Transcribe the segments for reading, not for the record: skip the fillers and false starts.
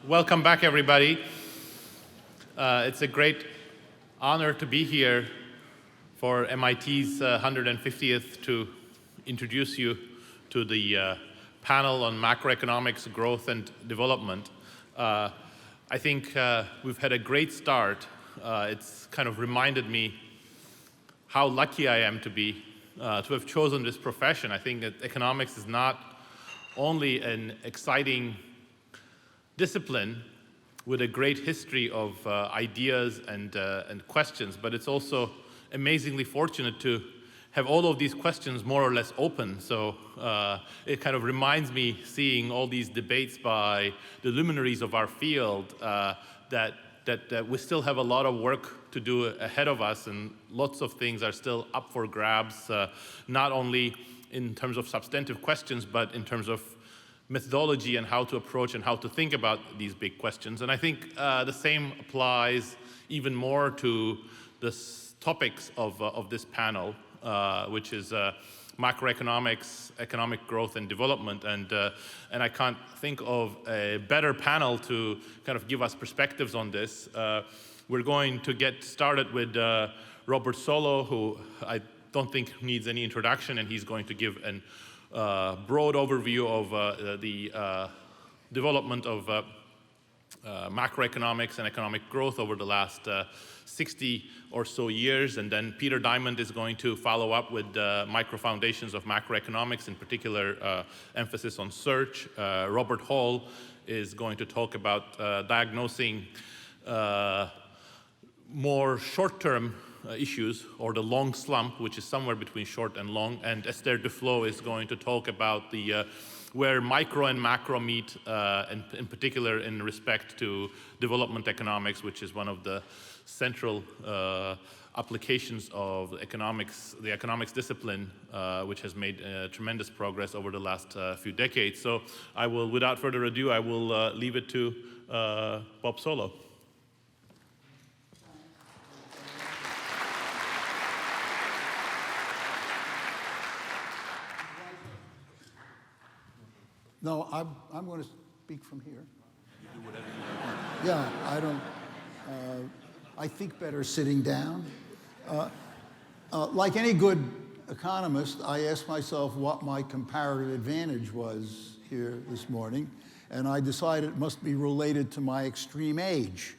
Welcome back, everybody. It's a great honor to be here for MIT's 150th to introduce you to the panel on macroeconomics, growth and development. I think we've had a great start. It's kind of reminded me how lucky I am to have chosen this profession. I think that economics is not only an exciting discipline with a great history of ideas and questions, but it's also amazingly fortunate to have all of these questions more or less open. So it kind of reminds me, seeing all these debates by the luminaries of our field, that we still have a lot of work to do ahead of us, and lots of things are still up for grabs, not only in terms of substantive questions, but in terms of methodology and how to approach and how to think about these big questions. And I think the same applies even more to the topics of this panel, which is macroeconomics, economic growth and development. And I can't think of a better panel to kind of give us perspectives on this. We're going to get started with Robert Solow, who I don't think needs any introduction, and he's going to give an broad overview of the development of macroeconomics and economic growth over the last 60 or so years. And then Peter Diamond is going to follow up with micro foundations of macroeconomics, in particular emphasis on search. Robert Hall is going to talk about diagnosing more short-term issues, or the long slump, which is somewhere between short and long. And Esther Duflo is going to talk about the where micro and macro meet, and in particular in respect to development economics, which is one of the central applications of the economics discipline, which has made tremendous progress over the last few decades. So I will, without further ado, I will leave it to Bob Solow. No, I'm going to speak from here. You do whatever you want. Yeah, I don't. I think better sitting down. Like any good economist, I asked myself what my comparative advantage was here this morning, and I decided it must be related to my extreme age.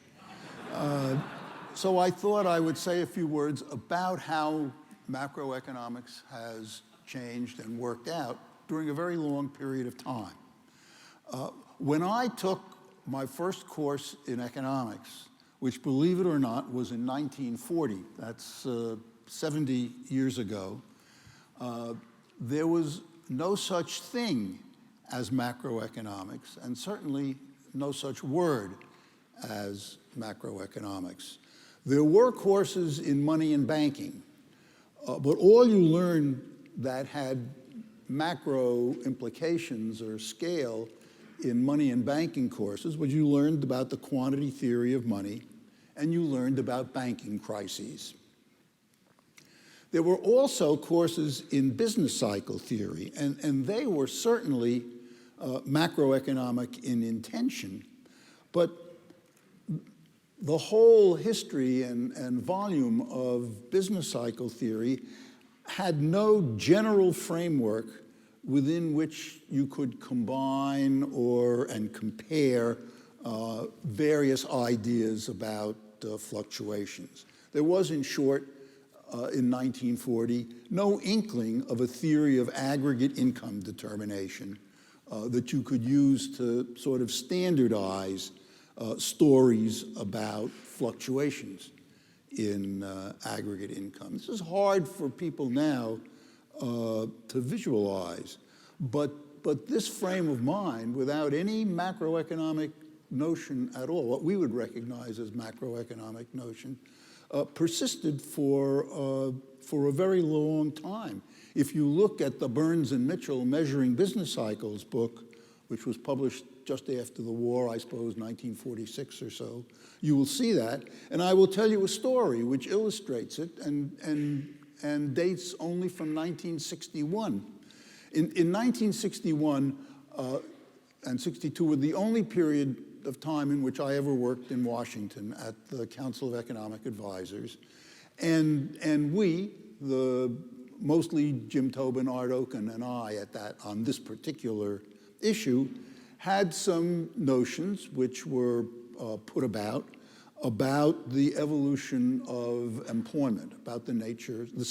So I thought I would say a few words about how macroeconomics has changed and worked out during a very long period of time. When I took my first course in economics, which, believe it or not, was in 1940, that's 70 years ago, there was no such thing as macroeconomics, and certainly no such word as macroeconomics. There were courses in money and banking, but all you learned that had macro implications or scale in money and banking courses was you learned about the quantity theory of money, and you learned about banking crises. There were also courses in business cycle theory, and they were certainly macroeconomic in intention, but the whole history and volume of business cycle theory had no general framework within which you could combine and compare various ideas about fluctuations. There was, in short, in 1940, no inkling of a theory of aggregate income determination that you could use to sort of standardize stories about fluctuations in aggregate income. This is hard for people now to visualize, but this frame of mind, without any macroeconomic notion at all, what we would recognize as macroeconomic notion, persisted for a very long time. If you look at the Burns and Mitchell Measuring Business Cycles book, which was published just after the war, I suppose 1946 or so, you will see that. And I will tell you a story which illustrates it and dates only from 1961. In 1961 and 62 were the only period of time in which I ever worked in Washington at the Council of Economic Advisors. And we, mostly Jim Tobin, Art Oken, and I on this particular issue, had some notions which were put about the evolution of employment, about the nature, the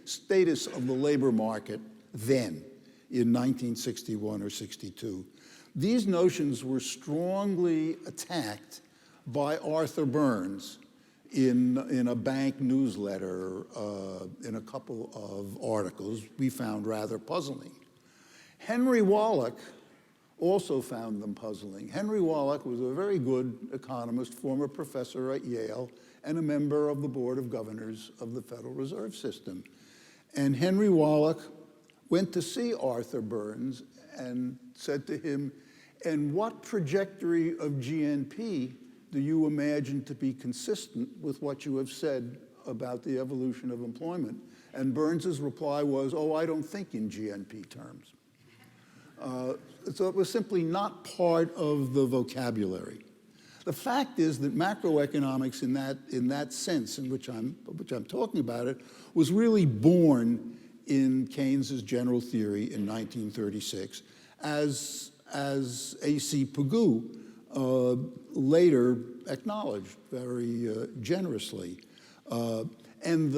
status of the labor market then in 1961 or 62. These notions were strongly attacked by Arthur Burns in a bank newsletter, in a couple of articles we found rather puzzling. Henry Wallach also found them puzzling. Henry Wallach was a very good economist, former professor at Yale, and a member of the Board of Governors of the Federal Reserve System. And Henry Wallach went to see Arthur Burns and said to him, "And what trajectory of GNP do you imagine to be consistent with what you have said about the evolution of employment?" And Burns's reply was, "Oh, I don't think in GNP terms." So it was simply not part of the vocabulary. The fact is that macroeconomics in that sense in which I'm talking about it was really born in Keynes's general theory in 1936, as A.C. Pigou later acknowledged very generously. And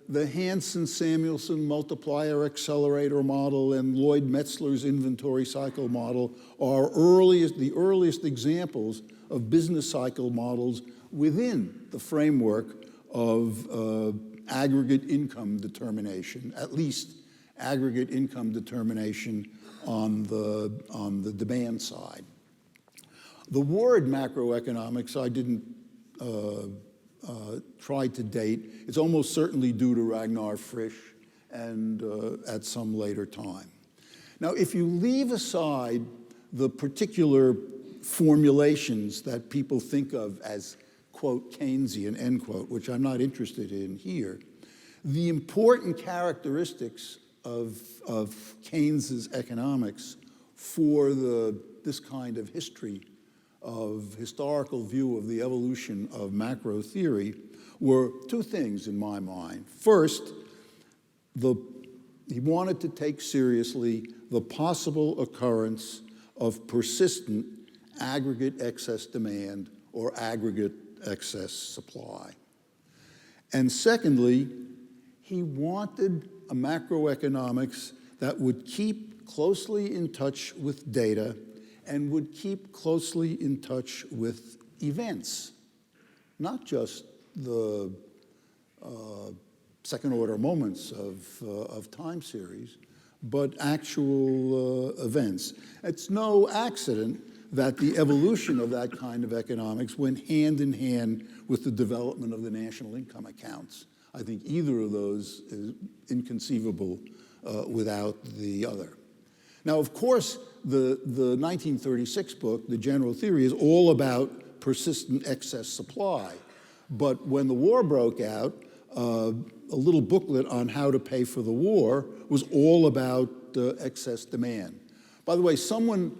the Hansen-Samuelson multiplier accelerator model and Lloyd Metzler's inventory cycle model are the earliest examples of business cycle models within the framework of aggregate income determination, at least aggregate income determination on the demand side. The word macroeconomics I didn't try to date. It's almost certainly due to Ragnar Frisch and at some later time. Now, if you leave aside the particular formulations that people think of as, quote, Keynesian, end quote, which I'm not interested in here, the important characteristics of Keynes's economics for this kind of historical view of the evolution of macro theory were two things in my mind. First, he wanted to take seriously the possible occurrence of persistent aggregate excess demand or aggregate excess supply. And secondly, he wanted a macroeconomics that would keep closely in touch with data and would keep closely in touch with events, not just the second-order moments of time series, but actual events. It's no accident that the evolution of that kind of economics went hand in hand with the development of the national income accounts. I think either of those is inconceivable without the other. Now, of course, the 1936 book, The General Theory, is all about persistent excess supply. But when the war broke out, a little booklet on how to pay for the war was all about excess demand. By the way, someone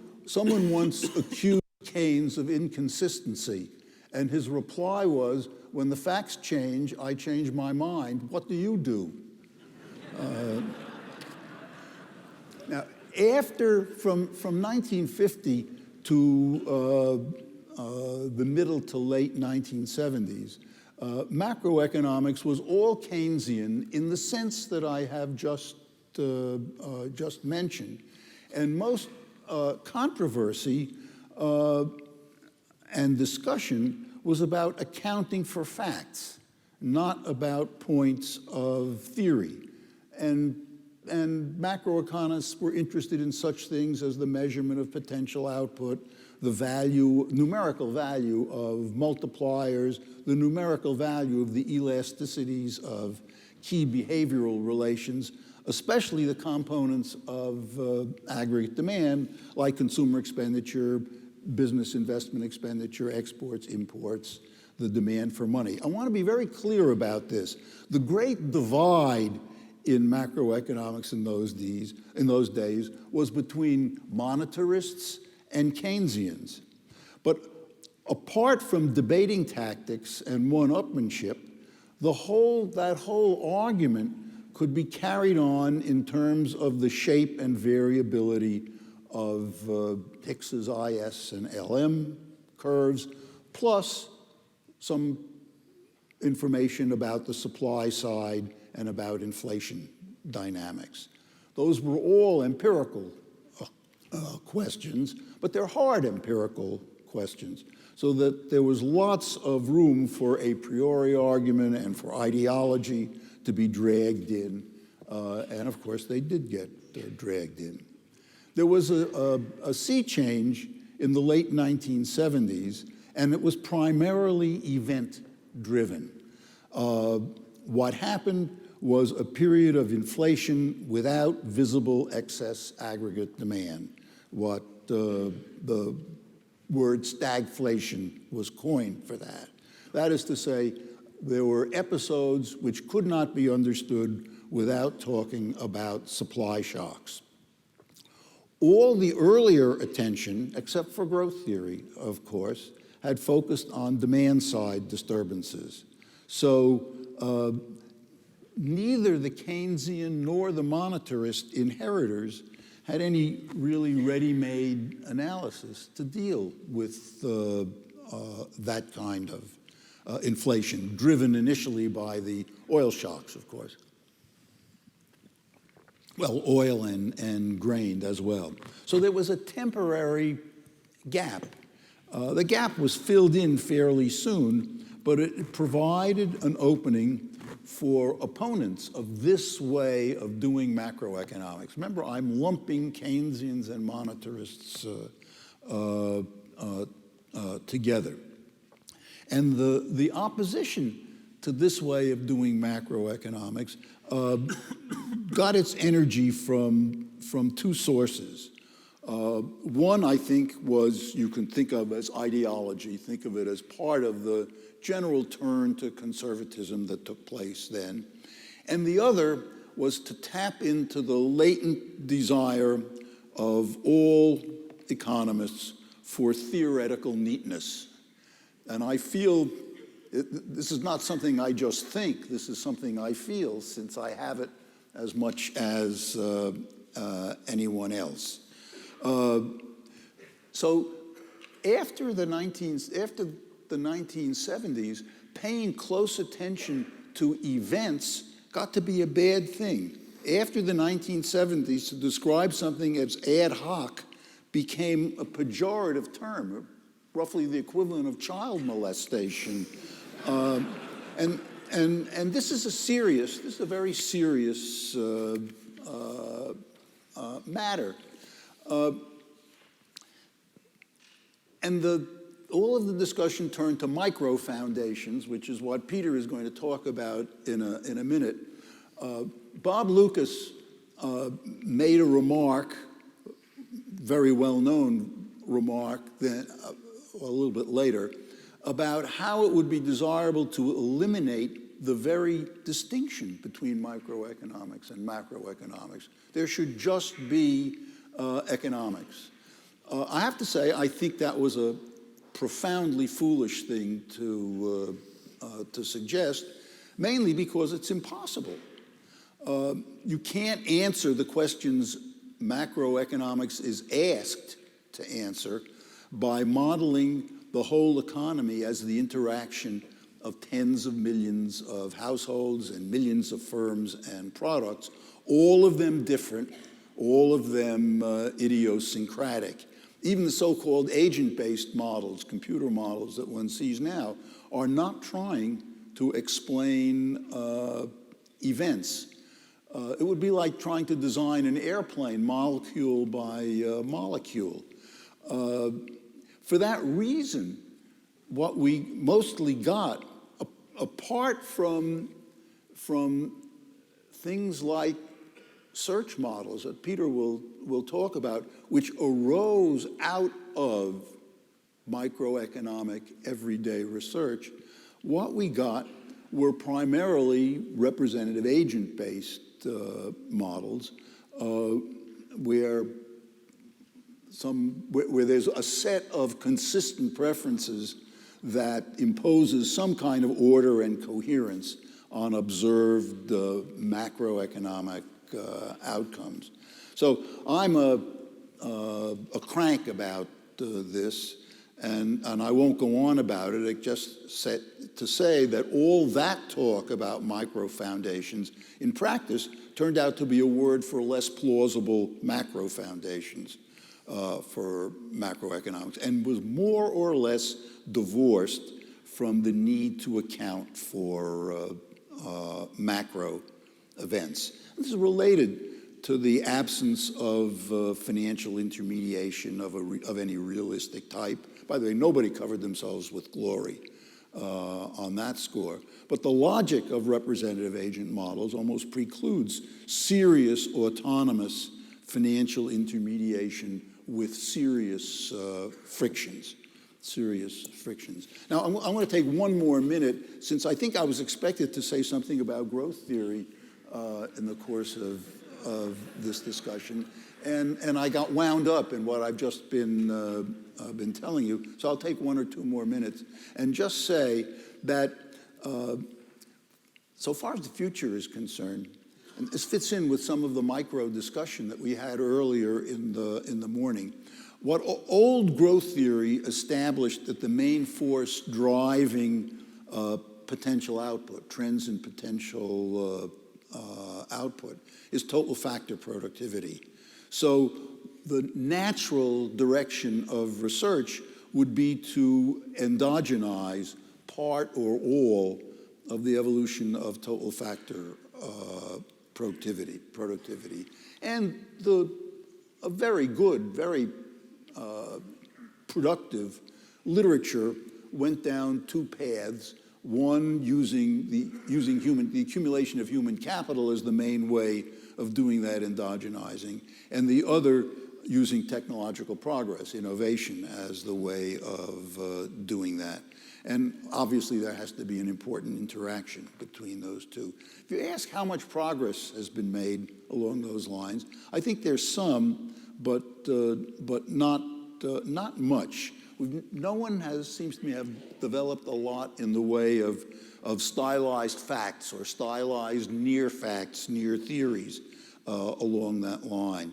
once accused Keynes of inconsistency, and his reply was, "When the facts change, I change my mind. What do you do?" Now, from 1950 to the middle to late 1970s, macroeconomics was all Keynesian in the sense that I have just mentioned. And most controversy and discussion was about accounting for facts, not about points of theory. And macroeconomists were interested in such things as the measurement of potential output, the numerical value of multipliers, the numerical value of the elasticities of key behavioral relations, especially the components of aggregate demand, like consumer expenditure, business investment expenditure, exports, imports, the demand for money. I want to be very clear about this. The great divide in macroeconomics in those days was between monetarists and Keynesians. But apart from debating tactics and one-upmanship, that whole argument could be carried on in terms of the shape and variability of Hicks's IS and LM curves, plus some information about the supply side and about inflation dynamics. Those were all empirical questions, but they're hard empirical questions, so that there was lots of room for a priori argument and for ideology to be dragged in, and of course they did get dragged in. There was a sea change in the late 1970s, and it was primarily event-driven. What happened was a period of inflation without visible excess aggregate demand, what the word stagflation was coined for that. That is to say, there were episodes which could not be understood without talking about supply shocks. All the earlier attention, except for growth theory, of course, had focused on demand-side disturbances. So neither the Keynesian nor the monetarist inheritors had any really ready-made analysis to deal with that kind of inflation, driven initially by the oil shocks, of course. Well, oil and grain as well. So there was a temporary gap. The gap was filled in fairly soon, but it provided an opening for opponents of this way of doing macroeconomics. Remember, I'm lumping Keynesians and monetarists together. And the opposition to this way of doing macroeconomics got its energy from two sources. One, I think, was you can think of as ideology, think of it as part of the general turn to conservatism that took place then. And the other was to tap into the latent desire of all economists for theoretical neatness. And I feel, this is not something I just think, this is something I feel, since I have it as much as anyone else. So after the 1970s, paying close attention to events got to be a bad thing. After the 1970s, to describe something as ad hoc became a pejorative term, roughly the equivalent of child molestation. And this is a very serious matter. And all of the discussion turned to micro foundations, which is what Peter is going to talk about in a minute. Bob Lucas made a remark, very well-known remark, then a little bit later, about how it would be desirable to eliminate the very distinction between microeconomics and macroeconomics. There should just be economics. I have to say, I think that was a profoundly foolish thing to suggest, mainly because it's impossible. You can't answer the questions macroeconomics is asked to answer by modeling the whole economy as the interaction of tens of millions of households and millions of firms and products, all of them different, all of them idiosyncratic. Even the so-called agent-based models, computer models that one sees now, are not trying to explain events. It would be like trying to design an airplane molecule by molecule. For that reason, what we mostly got, apart from things like search models that Peter will talk about, which arose out of microeconomic everyday research, what we got were primarily representative agent-based models, where where there's a set of consistent preferences that imposes some kind of order and coherence on observed macroeconomic outcomes. So I'm a crank about this, and I won't go on about it, just to say that all that talk about micro foundations in practice turned out to be a word for less plausible macro foundations for macroeconomics, and was more or less divorced from the need to account for macro events. This is related to the absence of financial intermediation of any realistic type. By the way, nobody covered themselves with glory on that score. But the logic of representative agent models almost precludes serious autonomous financial intermediation with serious frictions. Now, I want to take one more minute, since I think I was expected to say something about growth theory in the course of this discussion, and I got wound up in what I've just been telling you. So I'll take 1 or 2 more minutes and just say that so far as the future is concerned, and this fits in with some of the micro discussion that we had earlier in the morning. What old growth theory established that the main force driving potential output, trends in potential output, is total factor productivity. So the natural direction of research would be to endogenize part or all of the evolution of total factor productivity. And a very good, very productive literature went down 2 paths. One using the accumulation of human capital as the main way of doing that endogenizing, and the other using technological progress, innovation, as the way of doing that. And obviously there has to be an important interaction between those two. If you ask how much progress has been made along those lines, I think there's some, but not much. No one seems to me have developed a lot in the way of stylized facts or stylized near facts, near theories along that line.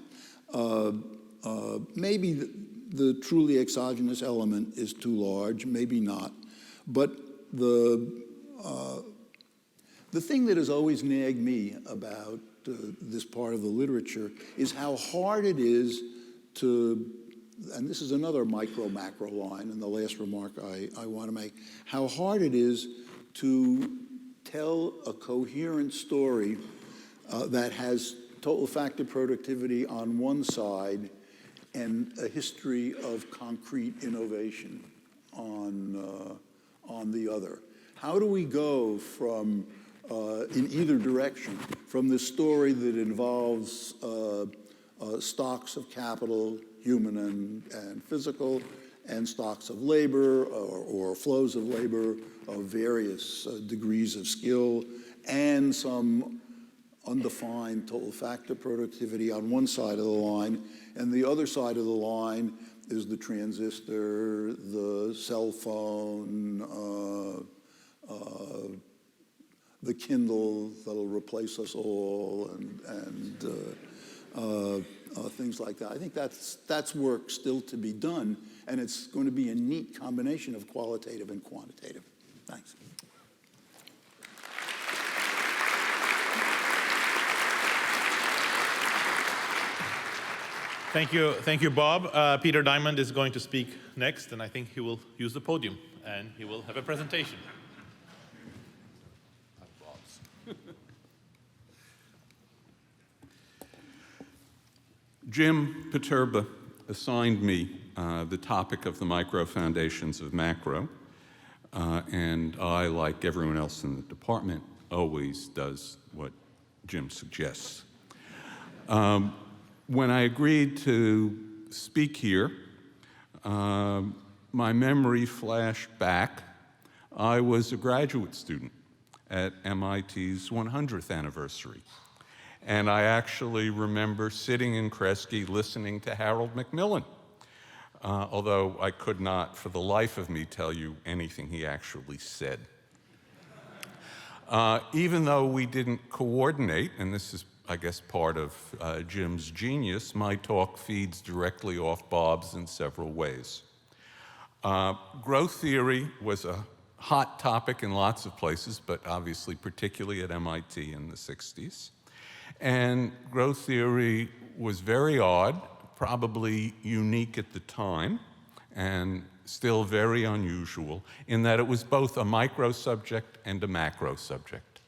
Maybe the truly exogenous element is too large, maybe not. But the thing that has always nagged me about this part of the literature is how hard it is to, and this is another macro line, and the last remark I want to make, how hard it is to tell a coherent story that has total factor productivity on one side and a history of concrete innovation on the other. How do we go from, in either direction, from this story that involves stocks of capital, human and physical, and stocks of labor or flows of labor of various degrees of skill, and some undefined total factor productivity on one side of the line, and the other side of the line is the transistor, the cell phone, the Kindle that'll replace us all, and things like that. I think that's work still to be done, and it's going to be a neat combination of qualitative and quantitative. Thanks. Thank you, Bob. Peter Diamond is going to speak next, and I think he will use the podium, and he will have a presentation. Jim Paterba assigned me the topic of the micro foundations of macro, and I, like everyone else in the department, always does what Jim suggests. When I agreed to speak here, my memory flashed back. I was a graduate student at MIT's 100th anniversary. And I actually remember sitting in Kresge listening to Harold Macmillan although I could not for the life of me tell you anything he actually said. Even though we didn't coordinate, and this is, I guess, part of Jim's genius, my talk feeds directly off Bob's in several ways. Growth theory was a hot topic in lots of places, but obviously particularly at MIT in the 60s. And growth theory was very odd, probably unique at the time, and still very unusual in that it was both a micro subject and a macro subject.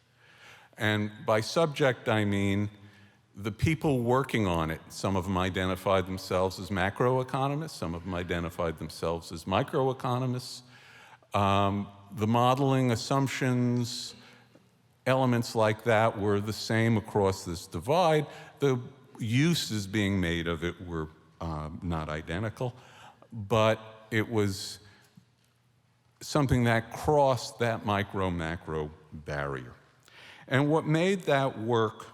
And by subject, I mean the people working on it. Some of them identified themselves as macroeconomists, some of them identified themselves as microeconomists. The modeling assumptions, elements like that were the same across this divide. The uses being made of it were not identical, but it was something that crossed that micro-macro barrier. And what made that work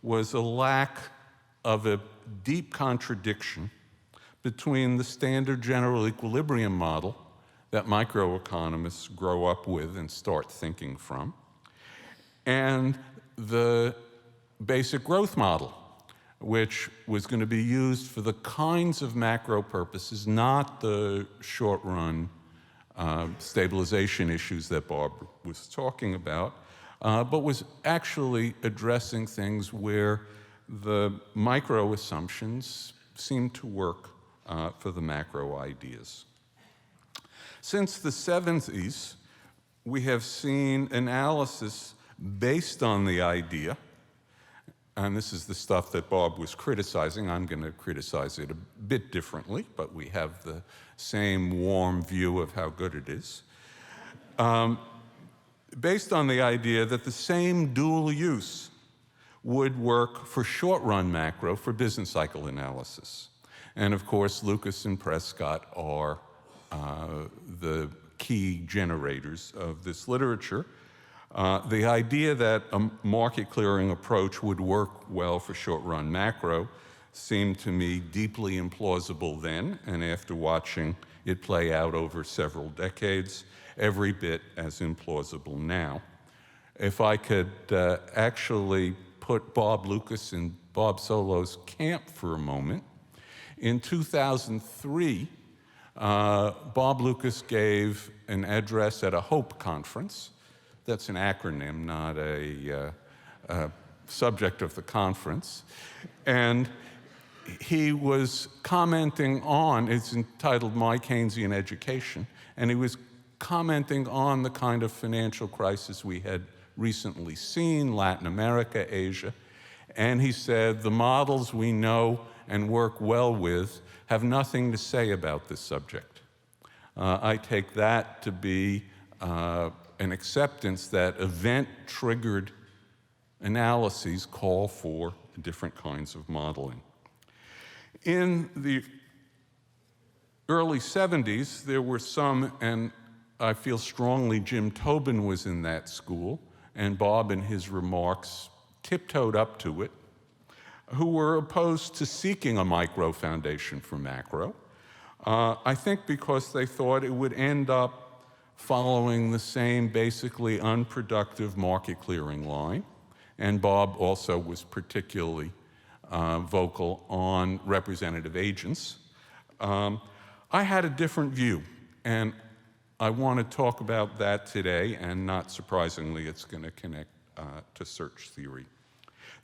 was a lack of a deep contradiction between the standard general equilibrium model that microeconomists grow up with and start thinking from, and the basic growth model, which was going to be used for the kinds of macro purposes, not the short-run stabilization issues that Bob was talking about, but was actually addressing things where the micro assumptions seemed to work for the macro ideas. Since the 70s, we have seen analysis based on the idea, and this is the stuff that Bob was criticizing. I'm going to criticize it a bit differently, but we have the same warm view of how good it is. Based on the idea that the same dual use would work for short-run macro for business cycle analysis. And of course, Lucas and Prescott are the key generators of this literature. The idea that a market clearing approach would work well for short-run macro seemed to me deeply implausible then, and after watching it play out over several decades, every bit as implausible now. If I could actually put Bob Lucas in Bob Solo's camp for a moment, in 2003, Bob Lucas gave an address at a HOPE conference. That's an acronym, not a subject of the conference. And he was commenting on, it's entitled My Keynesian Education, and he was commenting on the kind of financial crisis we had recently seen, Latin America, Asia. And he said, the models we know and work well with have nothing to say about this subject. I take that to be an acceptance that event-triggered analyses call for different kinds of modeling. In the early 70s, there were some, and I feel strongly Jim Tobin was in that school, and Bob in his remarks tiptoed up to it, who were opposed to seeking a micro foundation for macro. I think because they thought it would end up following the same basically unproductive market clearing line. And Bob also was particularly vocal on representative agents. I had a different view, and I want to talk about that today, and not surprisingly, it's going to connect to search theory.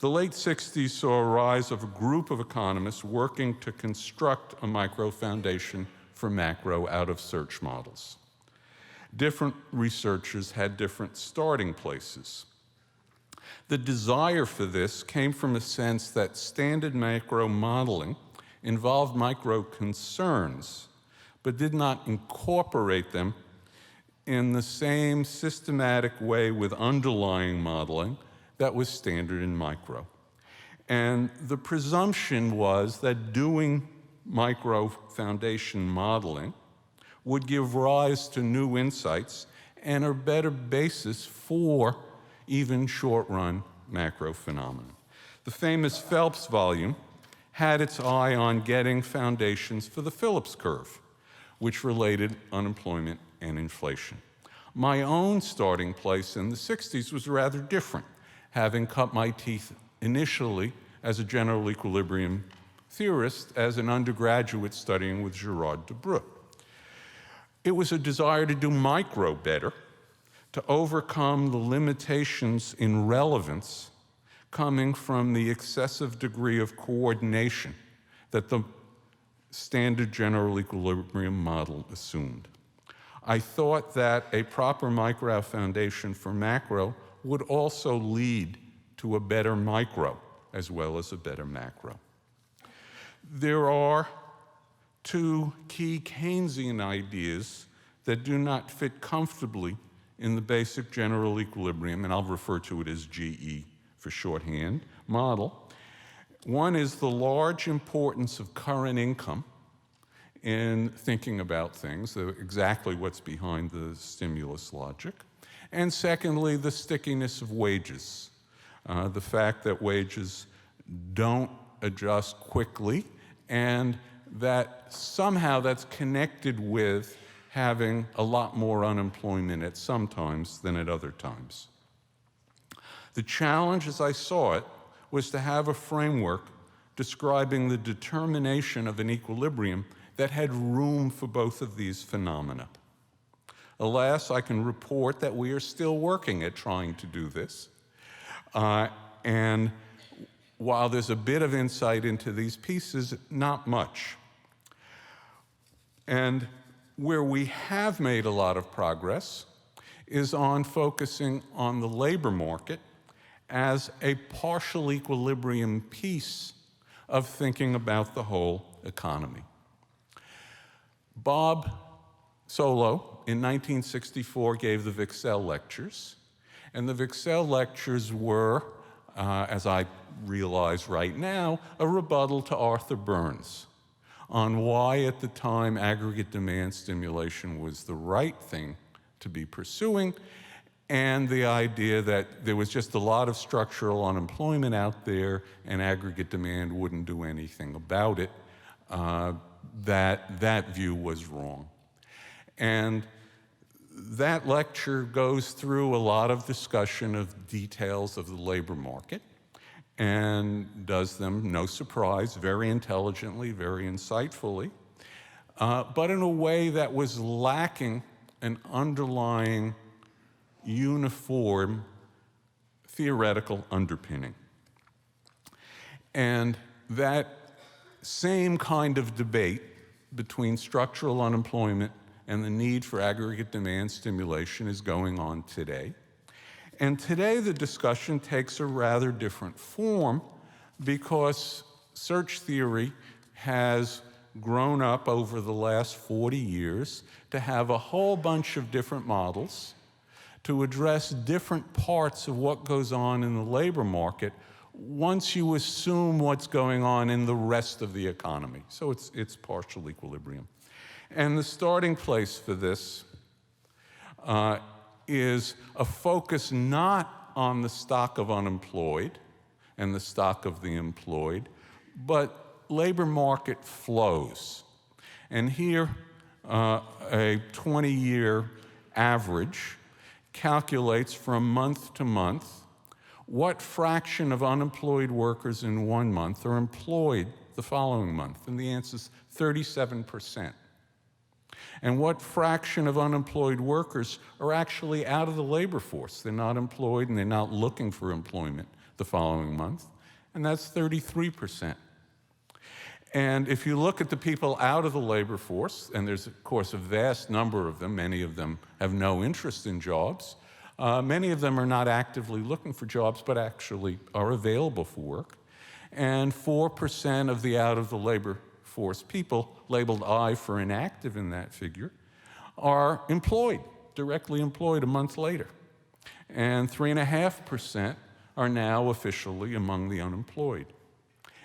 The late 60s saw a rise of a group of economists working to construct a micro foundation for macro out of search models. Different researchers had different starting places. The desire for this came from a sense that standard macro modeling involved micro concerns, but did not incorporate them in the same systematic way with underlying modeling that was standard in micro. And the presumption was that doing micro foundation modeling would give rise to new insights and a better basis for even short-run macro phenomena. The famous Phelps volume had its eye on getting foundations for the Phillips curve, which related unemployment and inflation. My own starting place in the 60s was rather different, having cut my teeth initially as a general equilibrium theorist as an undergraduate studying with Gerard Debreu. It was a desire to do micro better, to overcome the limitations in relevance coming from the excessive degree of coordination that the standard general equilibrium model assumed. I thought that a proper micro foundation for macro would also lead to a better micro as well as a better macro. There are two key Keynesian ideas that do not fit comfortably in the basic general equilibrium, and I'll refer to it as GE for shorthand, model. One is the large importance of current income in thinking about things, exactly what's behind the stimulus logic. And secondly, the stickiness of wages, the fact that wages don't adjust quickly, and that somehow that's connected with having a lot more unemployment at some times than at other times. The challenge, as I saw it, was to have a framework describing the determination of an equilibrium that had room for both of these phenomena. Alas, I can report that we are still working at trying to do this. And while there's a bit of insight into these pieces, not much. And where we have made a lot of progress is on focusing on the labor market as a partial equilibrium piece of thinking about the whole economy. Bob Solow in 1964 gave the Wicksell lectures, and the Wicksell lectures were, as I realize right now, a rebuttal to Arthur Burns on why at the time aggregate demand stimulation was the right thing to be pursuing, and the idea that there was just a lot of structural unemployment out there and aggregate demand wouldn't do anything about it, that view was wrong. And that lecture goes through a lot of discussion of details of the labor market and does them, no surprise, very intelligently, very insightfully, but in a way that was lacking an underlying uniform theoretical underpinning. And that same kind of debate between structural unemployment and the need for aggregate demand stimulation is going on today. And today the discussion takes a rather different form because search theory has grown up over the last 40 years to have a whole bunch of different models to address different parts of what goes on in the labor market once you assume what's going on in the rest of the economy. So it's partial equilibrium. And the starting place for this is a focus not on the stock of unemployed and the stock of the employed, but labor market flows. And here, a 20-year average calculates from month to month what fraction of unemployed workers in one month are employed the following month. And the answer is 37%. And what fraction of unemployed workers are actually out of the labor force? They're not employed and they're not looking for employment the following month, and that's 33%. And if you look at the people out of the labor force, and there's, of course, a vast number of them, many of them have no interest in jobs, many of them are not actively looking for jobs, but actually are available for work, and 4% of the out of the labor force people, labeled I for inactive in that figure, are employed, directly employed a month later. And 3.5% are now officially among the unemployed.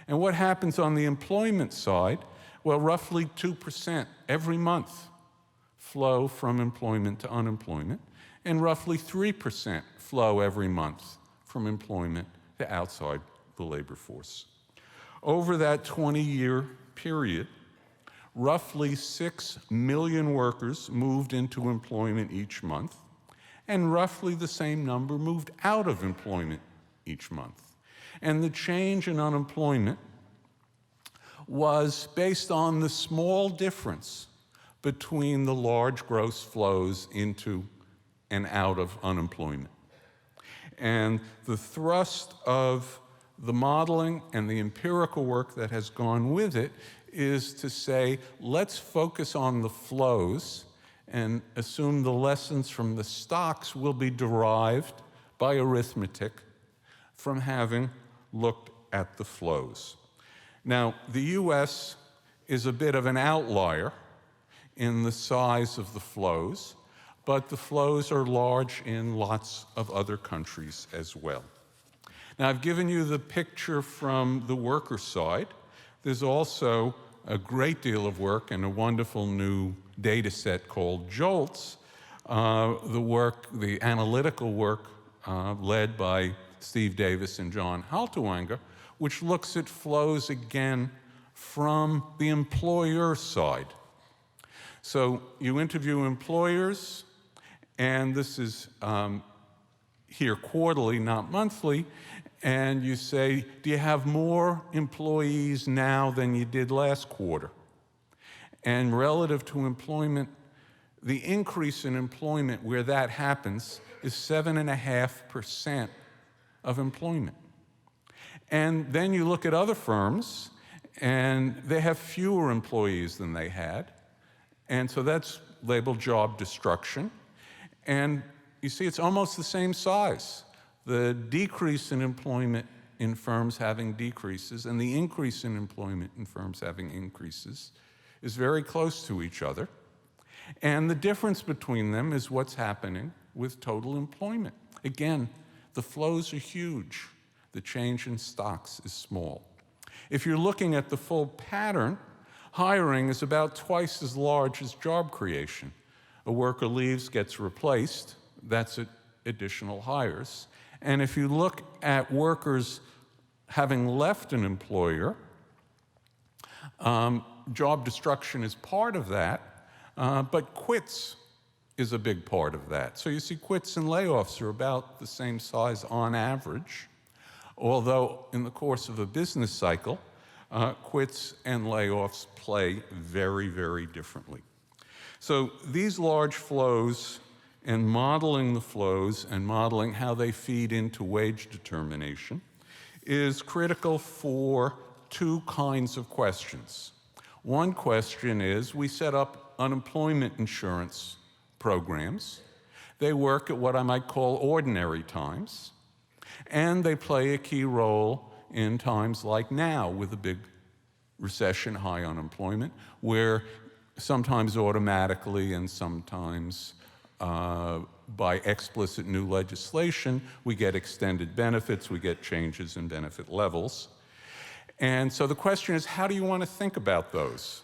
And what happens on the employment side? Well, roughly 2% every month flow from employment to unemployment, and roughly 3% flow every month from employment to outside the labor force. Over that 20-year period, roughly 6 million workers moved into employment each month, and roughly the same number moved out of employment each month. And the change in unemployment was based on the small difference between the large gross flows into and out of unemployment. And the thrust of the modeling and the empirical work that has gone with it is to say, let's focus on the flows and assume the lessons from the stocks will be derived by arithmetic from having looked at the flows. Now, the US is a bit of an outlier in the size of the flows, but the flows are large in lots of other countries as well. Now, I've given you the picture from the worker side. There's also a great deal of work and a wonderful new data set called JOLTS, the analytical work led by Steve Davis and John Halterwanger, which looks at flows again from the employer side. So you interview employers, and this is here quarterly, not monthly, and you say, do you have more employees now than you did last quarter? And relative to employment, the increase in employment where that happens is 7.5% of employment. And then you look at other firms, and they have fewer employees than they had. And so that's labeled job destruction. And you see, it's almost the same size. The decrease in employment in firms having decreases and the increase in employment in firms having increases is very close to each other. And the difference between them is what's happening with total employment. Again, the flows are huge. The change in stocks is small. If you're looking at the full pattern, hiring is about twice as large as job creation. A worker leaves, gets replaced, that's additional hires. And if you look at workers having left an employer, job destruction is part of that, but quits is a big part of that. So you see quits and layoffs are about the same size on average, although in the course of a business cycle, quits and layoffs play very, very differently. So these large flows and modeling the flows and modeling how they feed into wage determination is critical for two kinds of questions. One question is, we set up unemployment insurance programs. They work at what I might call ordinary times, and they play a key role in times like now with a big recession, high unemployment, where sometimes automatically and sometimes by explicit new legislation, we get extended benefits, we get changes in benefit levels. And so the question is, how do you want to think about those?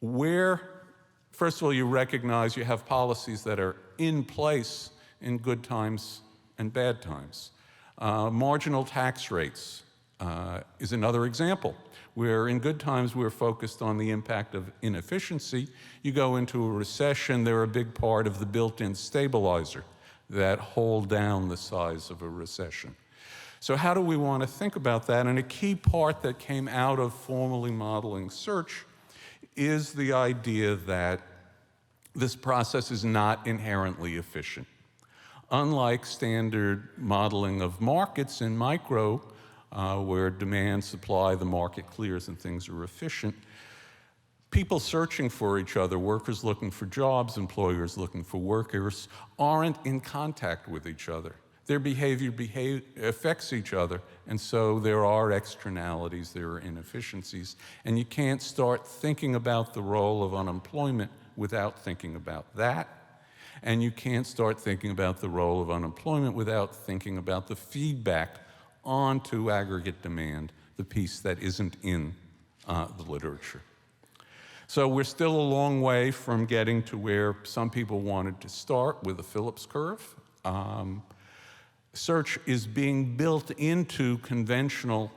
First of all, you recognize you have policies that are in place in good times and bad times. Marginal tax rates is another example, where in good times we're focused on the impact of inefficiency. You go into a recession, they're a big part of the built-in stabilizer that hold down the size of a recession. So how do we want to think about that? And a key part that came out of formally modeling search is the idea that this process is not inherently efficient. Unlike standard modeling of markets in micro, where demand, supply, the market clears and things are efficient, people searching for each other, workers looking for jobs, employers looking for workers, aren't in contact with each other. Their behavior affects each other, and so there are externalities, there are inefficiencies, and you can't start thinking about the role of unemployment without thinking about that, and you can't start thinking about the role of unemployment without thinking about the feedback onto aggregate demand, the piece that isn't in the literature. So we're still a long way from getting to where some people wanted to start with a Phillips curve. Search is being built into conventional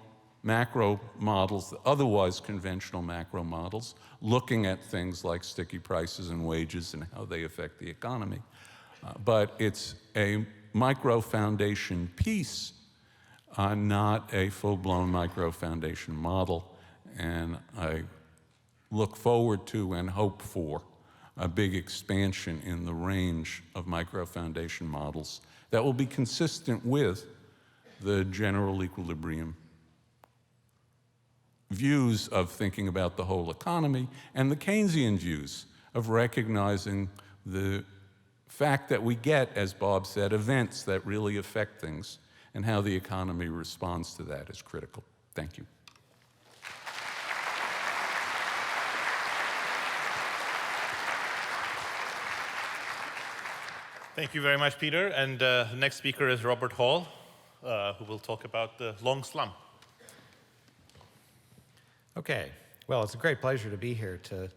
macro models, otherwise conventional macro models, looking at things like sticky prices and wages and how they affect the economy. But it's a micro foundation piece, not a full-blown micro foundation model. And I look forward to and hope for a big expansion in the range of micro foundation models that will be consistent with the general equilibrium views of thinking about the whole economy and the Keynesian views of recognizing the fact that we get, as Bob said, events that really affect things, and how the economy responds to that is critical. Thank you. Thank you very much, Peter. And the next speaker is Robert Hall, who will talk about the long slump. Okay. Well, it's a great pleasure to be here to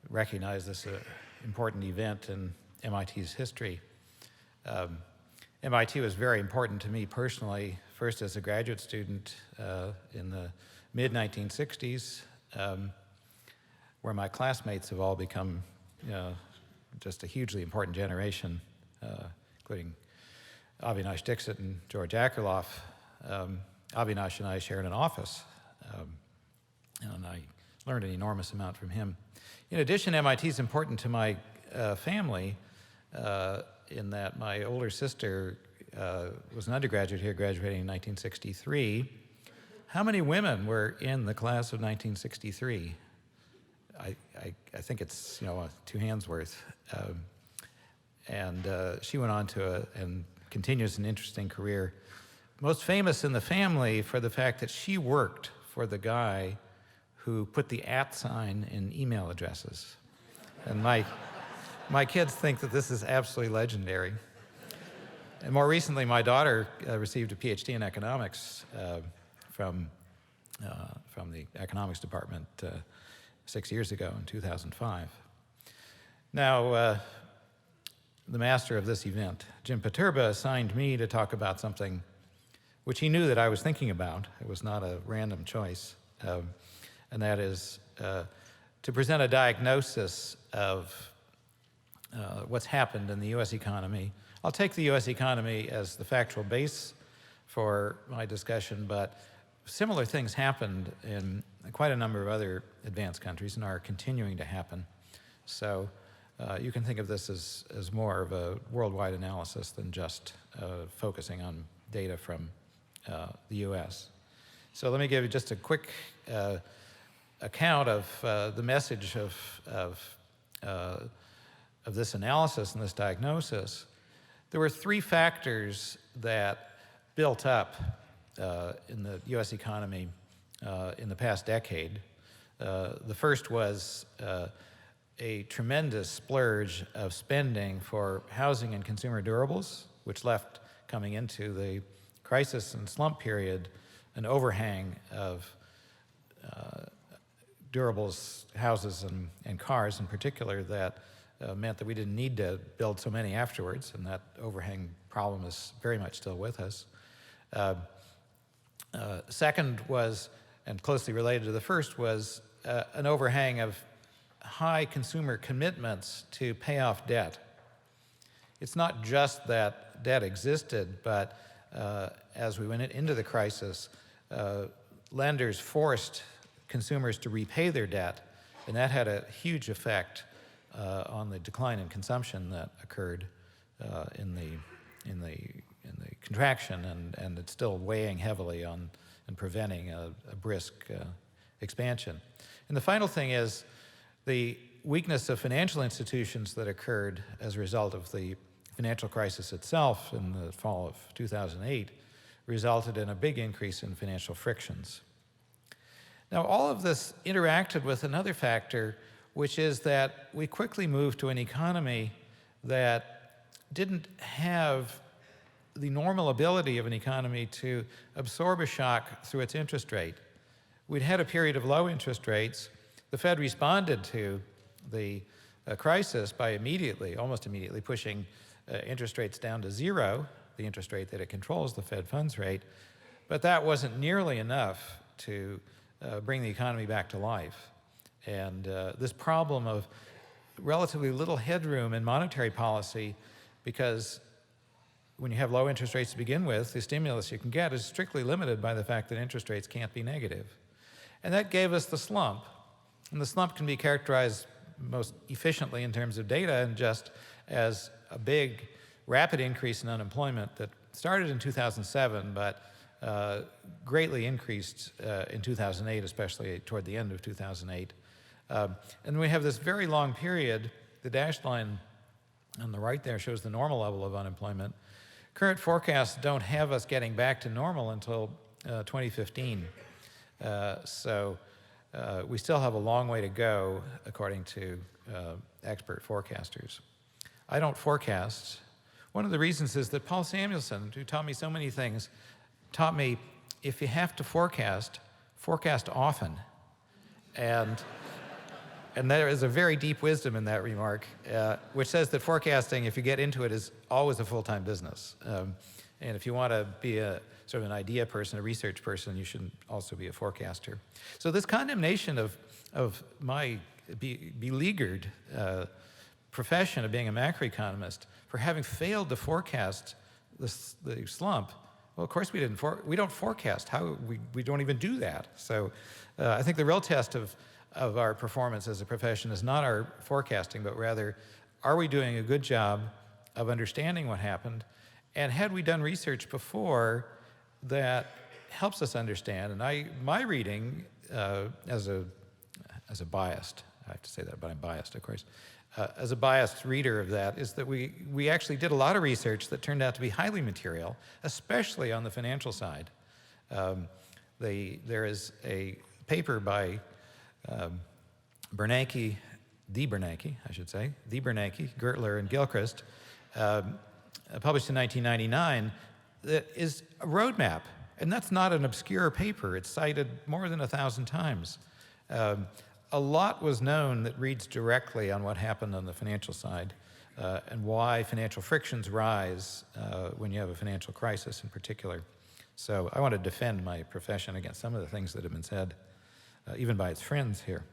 recognize this important event in MIT's history. MIT was very important to me personally, first as a graduate student in the mid-1960s, where my classmates have all become just a hugely important generation, including Avinash Dixit and George Akerlof. Avinash and I shared an office, and I learned an enormous amount from him. In addition, MIT is important to my family in that my older sister was an undergraduate here, graduating in 1963. How many women were in the class of 1963? I think it's two hands worth. And she went on to and continues an interesting career. Most famous in the family for the fact that she worked for the guy who put the @ sign in email addresses. And my kids think that this is absolutely legendary. And more recently, my daughter received a PhD in economics from the economics department 6 years ago in 2005. Now, the master of this event, Jim Paterba, assigned me to talk about something which he knew that I was thinking about. It was not a random choice, and that is to present a diagnosis of what's happened in the U.S. economy. I'll take the U.S. economy as the factual base for my discussion, but similar things happened in quite a number of other advanced countries and are continuing to happen. So you can think of this as more of a worldwide analysis than just focusing on data from the U.S. So let me give you just a quick account of the message of this analysis and this diagnosis. There were three factors that built up in the U.S. economy in the past decade. The first was a tremendous splurge of spending for housing and consumer durables, which left, coming into the crisis and slump period, an overhang of durables, houses, and cars in particular that meant that we didn't need to build so many afterwards, and that overhang problem is very much still with us. Second was, and closely related to the first, was an overhang of high consumer commitments to pay off debt. It's not just that debt existed, but as we went into the crisis, lenders forced consumers to repay their debt, and that had a huge effect on the decline in consumption that occurred in the contraction, and it's still weighing heavily on and preventing a brisk expansion. And the final thing is the weakness of financial institutions that occurred as a result of the financial crisis itself in the fall of 2008 resulted in a big increase in financial frictions. Now, all of this interacted with another factor, which is that we quickly moved to an economy that didn't have the normal ability of an economy to absorb a shock through its interest rate. We'd had a period of low interest rates. The Fed responded to the crisis by almost immediately, pushing interest rates down to zero, the interest rate that it controls, the Fed funds rate. But that wasn't nearly enough to bring the economy back to life. And this problem of relatively little headroom in monetary policy, because when you have low interest rates to begin with, the stimulus you can get is strictly limited by the fact that interest rates can't be negative. And that gave us the slump. And the slump can be characterized most efficiently in terms of data and just as a big, rapid increase in unemployment that started in 2007, but greatly increased in 2008, especially toward the end of 2008. And we have this very long period. The dashed line on the right there shows the normal level of unemployment. Current forecasts don't have us getting back to normal until 2015. So we still have a long way to go, according to expert forecasters. I don't forecast. One of the reasons is that Paul Samuelson, who taught me so many things, taught me if you have to forecast, forecast often. And there is a very deep wisdom in that remark, which says that forecasting, if you get into it, is always a full-time business. And if you want to be a sort of an idea person, a research person, you should also be a forecaster. So this condemnation of my beleaguered profession of being a macroeconomist for having failed to forecast the slump, well, of course we don't forecast. We don't even do that. So I think the real test of our performance as a profession is not our forecasting, but rather, are we doing a good job of understanding what happened? And had we done research before that helps us understand? And my reading, as a biased, I have to say that, but I'm biased, of course, as a biased reader of that, is that we actually did a lot of research that turned out to be highly material, especially on the financial side. There is a paper by Bernanke, Gertler, and Gilchrist, published in 1999, that is a roadmap. And that's not an obscure paper. It's cited more than 1,000 times. A lot was known that reads directly on what happened on the financial side and why financial frictions rise when you have a financial crisis in particular. So I want to defend my profession against some of the things that have been said, even by its friends here.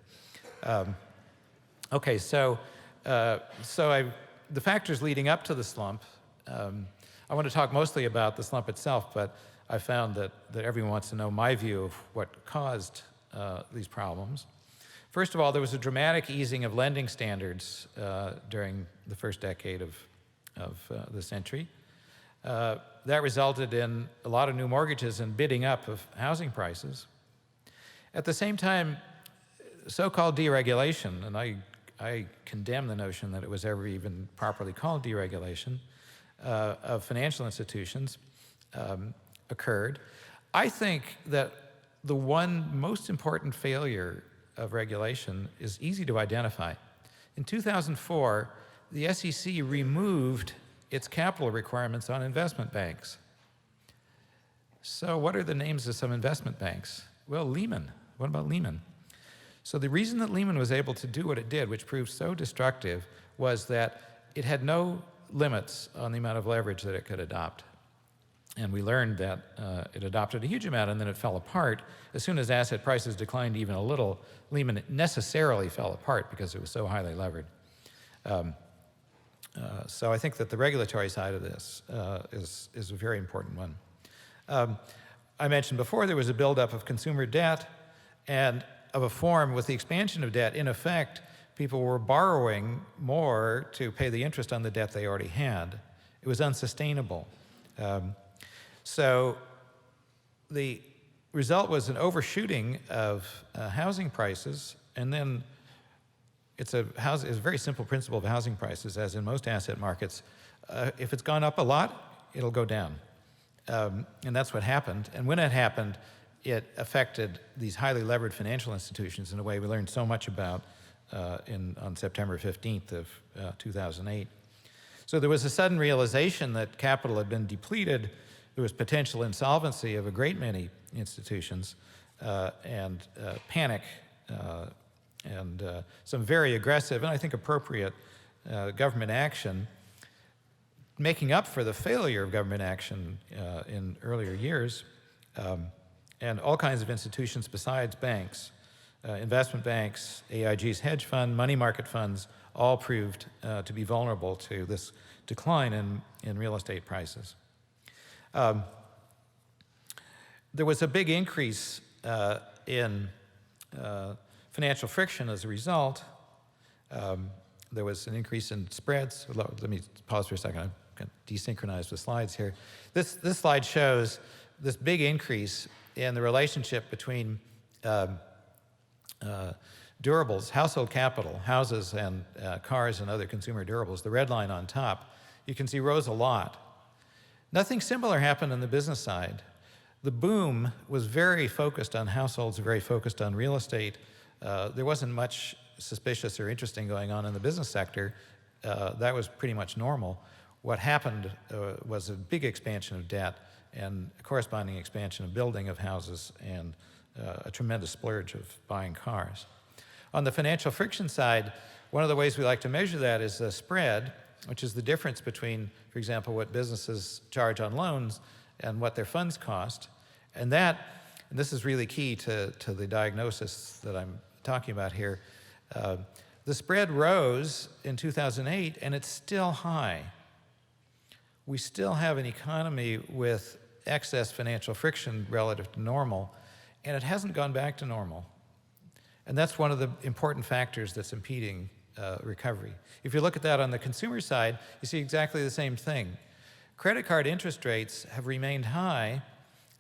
Okay, so the factors leading up to the slump, I want to talk mostly about the slump itself, but I found that everyone wants to know my view of what caused these problems. First of all, there was a dramatic easing of lending standards during the first decade of the century. That resulted in a lot of new mortgages and bidding up of housing prices. At the same time, so-called deregulation, and I condemn the notion that it was ever even properly called deregulation, of financial institutions occurred. I think that the one most important failure of regulation is easy to identify. In 2004, the SEC removed its capital requirements on investment banks. So what are the names of some investment banks? Well, Lehman. What about Lehman? So the reason that Lehman was able to do what it did, which proved so destructive, was that it had no limits on the amount of leverage that it could adopt. And we learned that it adopted a huge amount and then it fell apart. As soon as asset prices declined even a little, Lehman necessarily fell apart because it was so highly levered. So I think that the regulatory side of this is a very important one. I mentioned before there was a buildup of consumer debt, and of a form with the expansion of debt, in effect, people were borrowing more to pay the interest on the debt they already had. It was unsustainable. So the result was an overshooting of housing prices, and then it's a very simple principle of housing prices, as in most asset markets. If it's gone up a lot, it'll go down. And that's what happened. And when it happened, it affected these highly levered financial institutions in a way we learned so much about on September 15th of 2008. So there was a sudden realization that capital had been depleted. There was potential insolvency of a great many institutions, and panic, and some very aggressive and I think appropriate government action, making up for the failure of government action in earlier years. and all kinds of institutions besides banks, investment banks, AIG's hedge fund, money market funds, all proved to be vulnerable to this decline in real estate prices. There was a big increase in financial friction as a result. There was an increase in spreads. Let me pause for a second. I'm going to desynchronize the slides here. This slide shows this big increase in the relationship between durables, household capital, houses and cars and other consumer durables. The red line on top, you can see rose a lot. Nothing similar happened on the business side. The boom was very focused on households, very focused on real estate. There wasn't much suspicious or interesting going on in the business sector. That was pretty much normal. What happened was a big expansion of debt and a corresponding expansion of building of houses and a tremendous splurge of buying cars. On the financial friction side, one of the ways we like to measure that is the spread, which is the difference between, for example, what businesses charge on loans and what their funds cost. And this is really key to the diagnosis that I'm talking about here. The spread rose in 2008, and it's still high. We still have an economy with excess financial friction relative to normal, and it hasn't gone back to normal. And that's one of the important factors that's impeding recovery. If you look at that on the consumer side, you see exactly the same thing. Credit card interest rates have remained high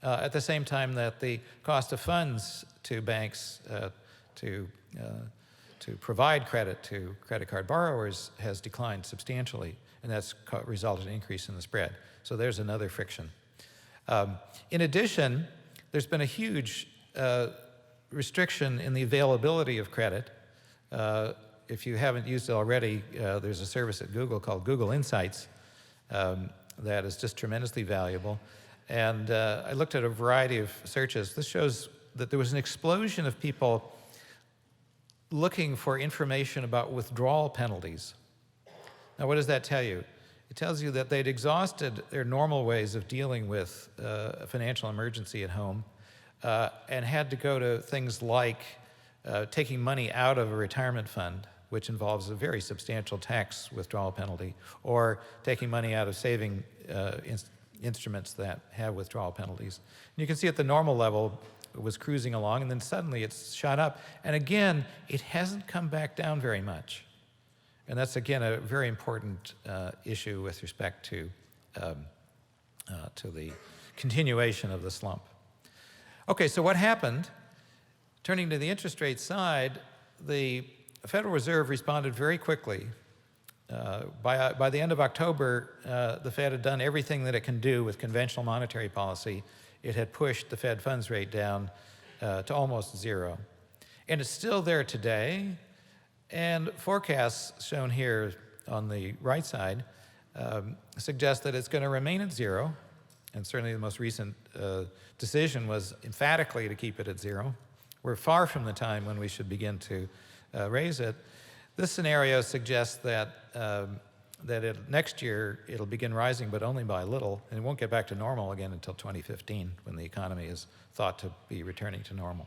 at the same time that the cost of funds to banks to provide credit to credit card borrowers has declined substantially, and that's resulted in an increase in the spread. So there's another friction. In addition, there's been a huge restriction in the availability of credit. If you haven't used it already, there's a service at Google called Google Insights that is just tremendously valuable. And I looked at a variety of searches. This shows that there was an explosion of people looking for information about withdrawal penalties. Now, what does that tell you? It tells you that they'd exhausted their normal ways of dealing with a financial emergency at home and had to go to things like taking money out of a retirement fund, which involves a very substantial tax withdrawal penalty, or taking money out of saving instruments that have withdrawal penalties. And you can see at the normal level, it was cruising along, and then suddenly it's shot up. And again, it hasn't come back down very much. And that's, again, a very important issue with respect to the continuation of the slump. Okay, so what happened? Turning to the interest rate side, the Federal Reserve responded very quickly. By the end of October, the Fed had done everything that it can do with conventional monetary policy. It had pushed the Fed funds rate down to almost zero. And it's still there today. And forecasts shown here on the right side suggest that it's going to remain at zero. And certainly the most recent decision was emphatically to keep it at zero. We're far from the time when we should begin to raise it. This scenario suggests that next year it'll begin rising, but only by a little, and it won't get back to normal again until 2015, when the economy is thought to be returning to normal.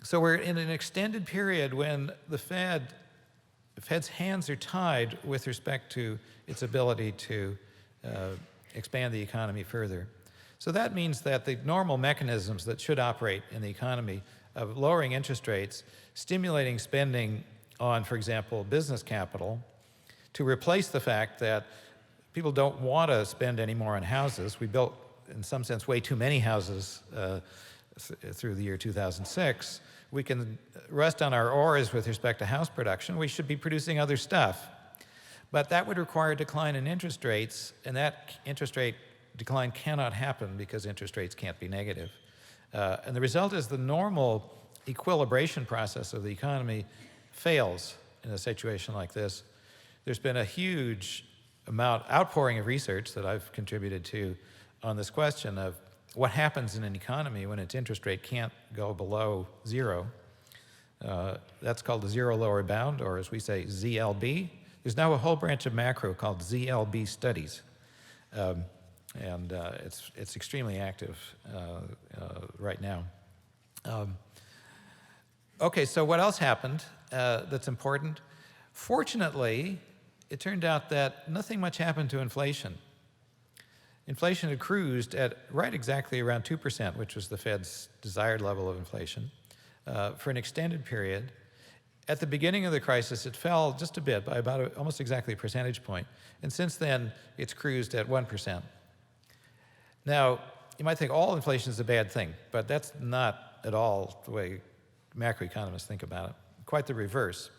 So we're in an extended period when the Fed's hands are tied with respect to its ability to expand the economy further. So that means that the normal mechanisms that should operate in the economy of lowering interest rates, stimulating spending on, for example, business capital, to replace the fact that people don't want to spend any more on houses. We built, in some sense, way too many houses through the year 2006. We can rest on our oars with respect to house production. We should be producing other stuff. But that would require a decline in interest rates, and that interest rate decline cannot happen because interest rates can't be negative. And the result is the normal equilibration process of the economy fails in a situation like this. There's been a huge outpouring of research that I've contributed to on this question of what happens in an economy when its interest rate can't go below zero. That's called the zero lower bound, or as we say, ZLB. There's now a whole branch of macro called ZLB studies. and it's extremely active right now. Okay, so what else happened that's important? Fortunately, it turned out that nothing much happened to inflation. Inflation had cruised at right exactly around 2%, which was the Fed's desired level of inflation, for an extended period. At the beginning of the crisis, it fell just a bit, by about almost exactly a percentage point. And since then, it's cruised at 1%. Now, you might think all inflation is a bad thing, but that's not at all the way macroeconomists think about it. Quite the reverse.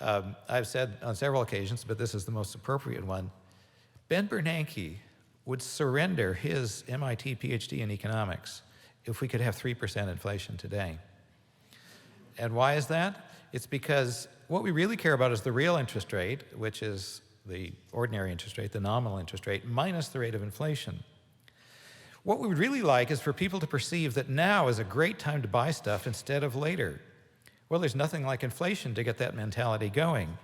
I've said on several occasions, but this is the most appropriate one, Ben Bernanke would surrender his MIT PhD in economics if we could have 3% inflation today. And why is that? It's because what we really care about is the real interest rate, which is the ordinary interest rate, the nominal interest rate, minus the rate of inflation. What we would really like is for people to perceive that now is a great time to buy stuff instead of later. Well, there's nothing like inflation to get that mentality going.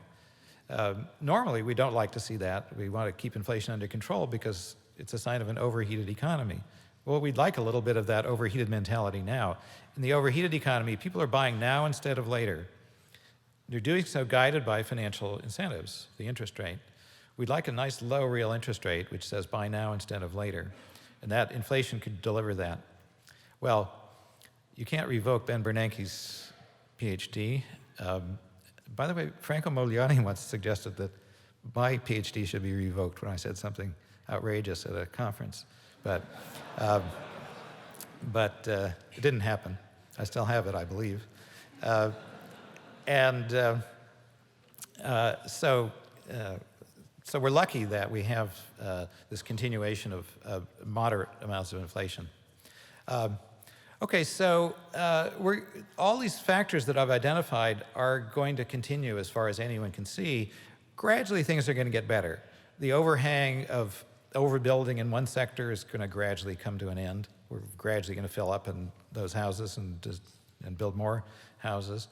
Normally, we don't like to see that. We want to keep inflation under control because it's a sign of an overheated economy. Well, we'd like a little bit of that overheated mentality now. In the overheated economy, people are buying now instead of later. They're doing so guided by financial incentives, the interest rate. We'd like a nice low real interest rate, which says buy now instead of later. And that inflation could deliver that. Well, you can't revoke Ben Bernanke's PhD. By the way, Franco Mogliani once suggested that my PhD should be revoked when I said something outrageous at a conference. But it didn't happen. I still have it, I believe. So we're lucky that we have this continuation of moderate amounts of inflation. Okay, so all these factors that I've identified are going to continue as far as anyone can see. Gradually, things are going to get better. The overhang of overbuilding in one sector is going to gradually come to an end. We're gradually going to fill up in those houses and build more houses.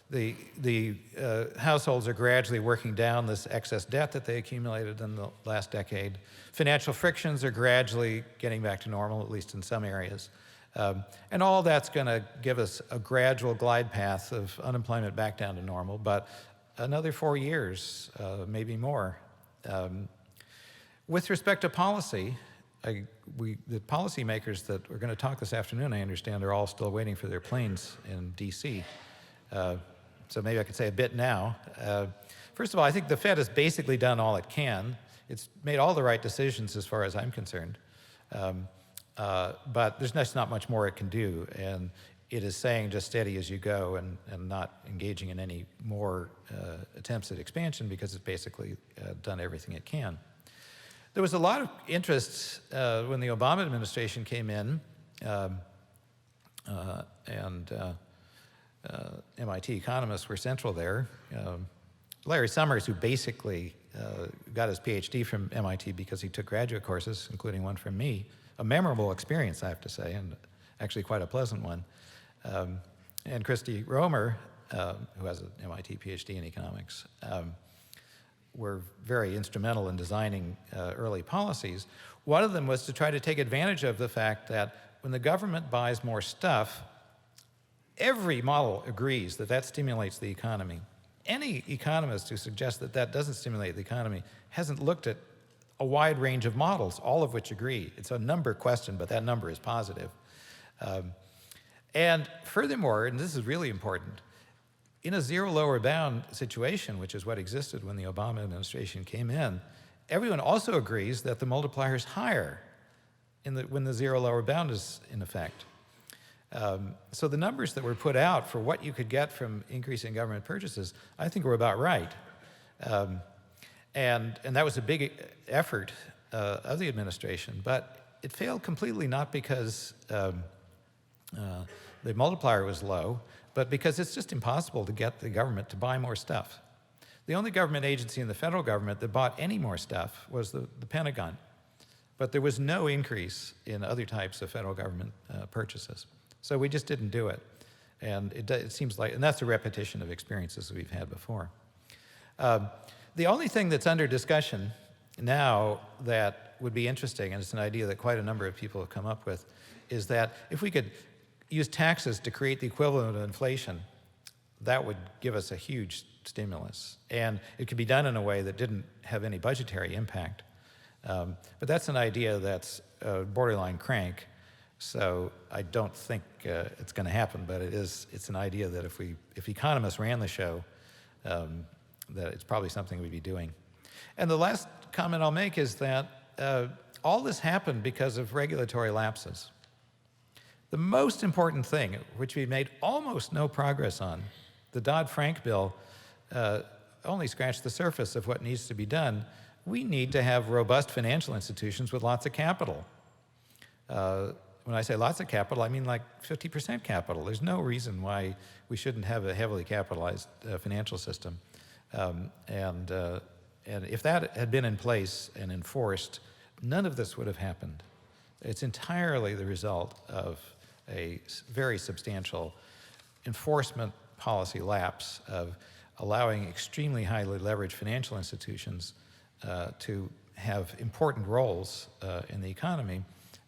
The households are gradually working down this excess debt that they accumulated in the last decade. Financial frictions are gradually getting back to normal, at least in some areas. And all that's going to give us a gradual glide path of unemployment back down to normal, but another 4 years, maybe more. With respect to policy, the policymakers that we're going to talk this afternoon, I understand, are all still waiting for their planes in D.C. So maybe I could say a bit now. First of all, I think the Fed has basically done all it can. It's made all the right decisions as far as I'm concerned. But there's just not much more it can do. And it is saying just steady as you go and not engaging in any more attempts at expansion because it's basically done everything it can. There was a lot of interest when the Obama administration came in, MIT economists were central there. Larry Summers, who basically got his PhD from MIT because he took graduate courses, including one from me, a memorable experience, I have to say, and actually quite a pleasant one. And Christy Romer, who has an MIT PhD in economics, were very instrumental in designing early policies. One of them was to try to take advantage of the fact that when the government buys more stuff, every model agrees that that stimulates the economy. Any economist who suggests that that doesn't stimulate the economy hasn't looked at a wide range of models, all of which agree. It's a number question, but that number is positive. And furthermore, and this is really important, in a zero lower bound situation, which is what existed when the Obama administration came in, everyone also agrees that the multiplier is higher when the zero lower bound is in effect. So the numbers that were put out for what you could get from increasing government purchases, I think were about right. And that was a big effort of the administration, but it failed completely not because the multiplier was low, but because it's just impossible to get the government to buy more stuff. The only government agency in the federal government that bought any more stuff was the Pentagon, but there was no increase in other types of federal government purchases. So we just didn't do it. And it seems like, and that's a repetition of experiences we've had before. The only thing that's under discussion now that would be interesting, and it's an idea that quite a number of people have come up with, is that if we could use taxes to create the equivalent of inflation, that would give us a huge stimulus. And it could be done in a way that didn't have any budgetary impact. But that's an idea that's borderline crank, so I don't think it's going to happen, but it's an idea that if economists ran the show, that it's probably something we'd be doing. And the last comment I'll make is that all this happened because of regulatory lapses. The most important thing, which we made almost no progress on, the Dodd-Frank bill, only scratched the surface of what needs to be done. We need to have robust financial institutions with lots of capital. When I say lots of capital, I mean like 50% capital. There's no reason why we shouldn't have a heavily capitalized financial system. And if that had been in place and enforced, none of this would have happened. It's entirely the result of a very substantial enforcement policy lapse of allowing extremely highly leveraged financial institutions to have important roles in the economy